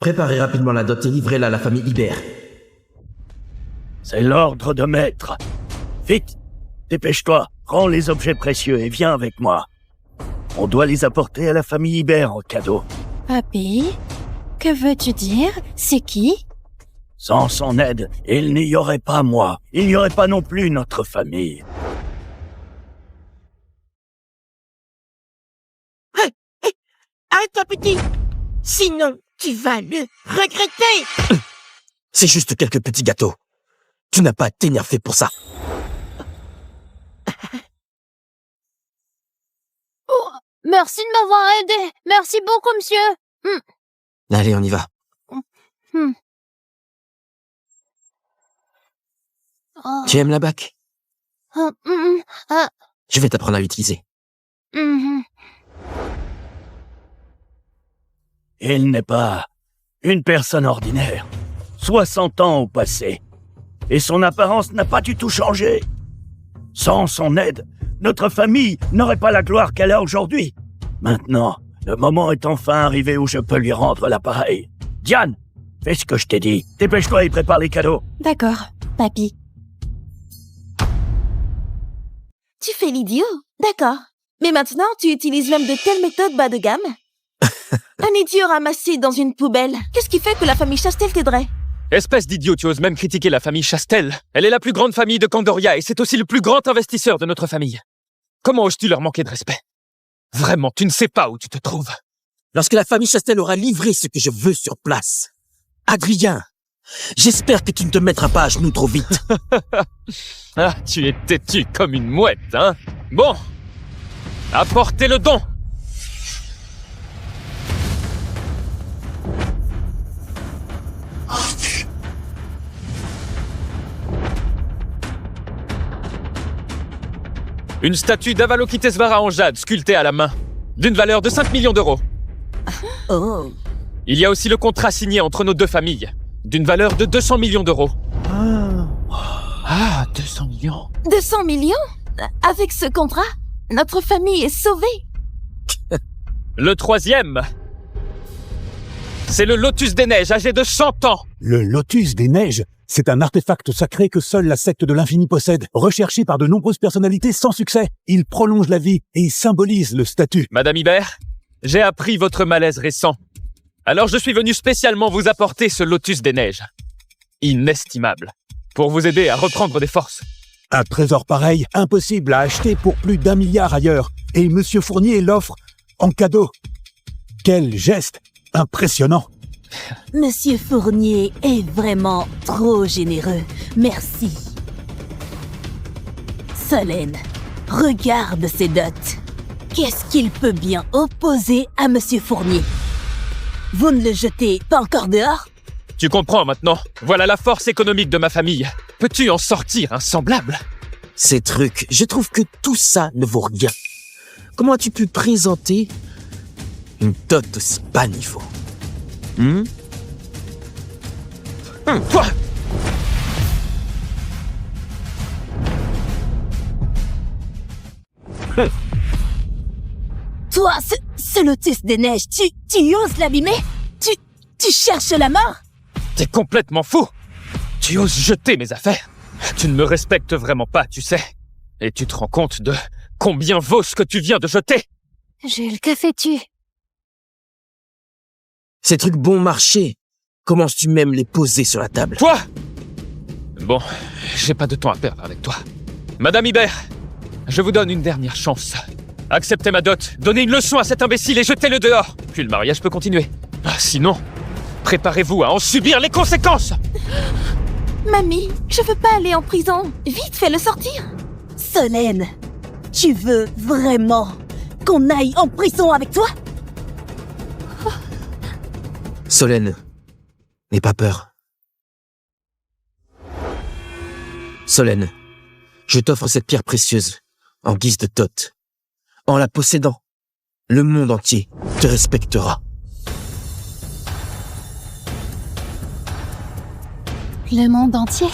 Préparez rapidement la dot et livrez-la à la famille Ibert. C'est l'ordre de maître. Vite, dépêche-toi, prends les objets précieux et viens avec moi. On doit les apporter à la famille Ibert en cadeau. Papy, que veux-tu dire? C'est qui? Sans son aide, il n'y aurait pas moi. Il n'y aurait pas non plus notre famille. Arrête-toi, petit! Sinon, tu vas le regretter! C'est juste quelques petits gâteaux. Tu n'as pas à t'énerver pour ça. Oh, merci de m'avoir aidé. Merci beaucoup, monsieur. Allez, on y va. Oh. Tu aimes la bac? Je vais t'apprendre à l'utiliser. Il n'est pas une personne ordinaire. 60 ans au passé. Et son apparence n'a pas du tout changé. Sans son aide, notre famille n'aurait pas la gloire qu'elle a aujourd'hui. Maintenant, le moment est enfin arrivé où je peux lui rendre l'appareil. Diane, fais ce que je t'ai dit. Dépêche-toi et prépare les cadeaux. D'accord, papy. Tu fais l'idiot? D'accord. Mais maintenant, tu utilises même de telles méthodes bas de gamme? Un idiot ramassé dans une poubelle. Qu'est-ce qui fait que la famille Chastel t'aiderait? Espèce d'idiot, tu oses même critiquer la famille Chastel. Elle est la plus grande famille de Candoria et c'est aussi le plus grand investisseur de notre famille. Comment oses-tu leur manquer de respect? Vraiment, tu ne sais pas où tu te trouves. Lorsque la famille Chastel aura livré ce que je veux sur place. Adrien, j'espère que tu ne te mettras pas à genoux trop vite. Ah, tu es têtu comme une mouette, hein? Bon, apportez le don. Une statue d'Avalokitesvara en jade sculptée à la main, d'une valeur de 5 millions d'euros. Oh. Il y a aussi le contrat signé entre nos deux familles, d'une valeur de 200 millions d'euros. Ah, 200 millions. 200 millions? Avec ce contrat, notre famille est sauvée. Le troisième, c'est le Lotus des Neiges, âgé de 100 ans. Le Lotus des Neiges, c'est un artefact sacré que seule la secte de l'Infini possède, recherché par de nombreuses personnalités sans succès. Il prolonge la vie et symbolise le statut. Madame Ibert, j'ai appris votre malaise récent. Alors je suis venu spécialement vous apporter ce Lotus des Neiges. Inestimable. Pour vous aider à reprendre des forces. Un trésor pareil, impossible à acheter pour plus d'1 milliard ailleurs. Et Monsieur Fournier l'offre en cadeau. Quel geste impressionnant. Monsieur Fournier est vraiment trop généreux. Merci. Solène, regarde ces dots. Qu'est-ce qu'il peut bien opposer à Monsieur Fournier? Vous ne le jetez pas encore dehors? Tu comprends maintenant. Voilà la force économique de ma famille. Peux-tu en sortir un semblable? Ces trucs, je trouve que tout ça ne vaut rien. Comment as-tu pu présenter une dot aussi bas niveau? Toi! Toi, ce Lotus des Neiges, tu oses l'abîmer? Tu cherches la mort? T'es complètement fou! Tu oses jeter mes affaires? Tu ne me respectes vraiment pas, tu sais. Et tu te rends compte de combien vaut ce que tu viens de jeter? Jules, que fais-tu? Ces trucs bon marché, commences-tu même les poser sur la table? Toi! Bon, j'ai pas de temps à perdre avec toi. Madame Ibert, je vous donne une dernière chance. Acceptez ma dot, donnez une leçon à cet imbécile et jetez-le dehors. Puis le mariage peut continuer. Sinon, préparez-vous à en subir les conséquences! Mamie, je veux pas aller en prison. Vite, fais-le sortir. Solène, tu veux vraiment qu'on aille en prison avec toi? Solène, n'aie pas peur. Solène, je t'offre cette pierre précieuse en guise de dot. En la possédant, le monde entier te respectera. Le monde entier.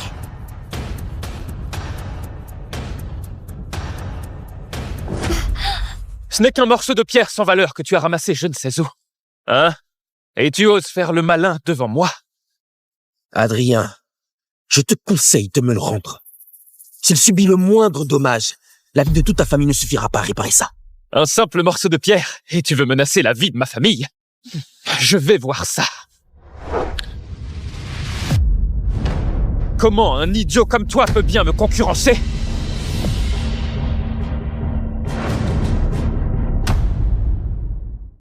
Ce n'est qu'un morceau de pierre sans valeur que tu as ramassé je ne sais où. Hein? Et tu oses faire le malin devant moi? Adrien, je te conseille de me le rendre. S'il subit le moindre dommage, la vie de toute ta famille ne suffira pas à réparer ça. Un simple morceau de pierre, et tu veux menacer la vie de ma famille? Je vais voir ça. Comment un idiot comme toi peut bien me concurrencer?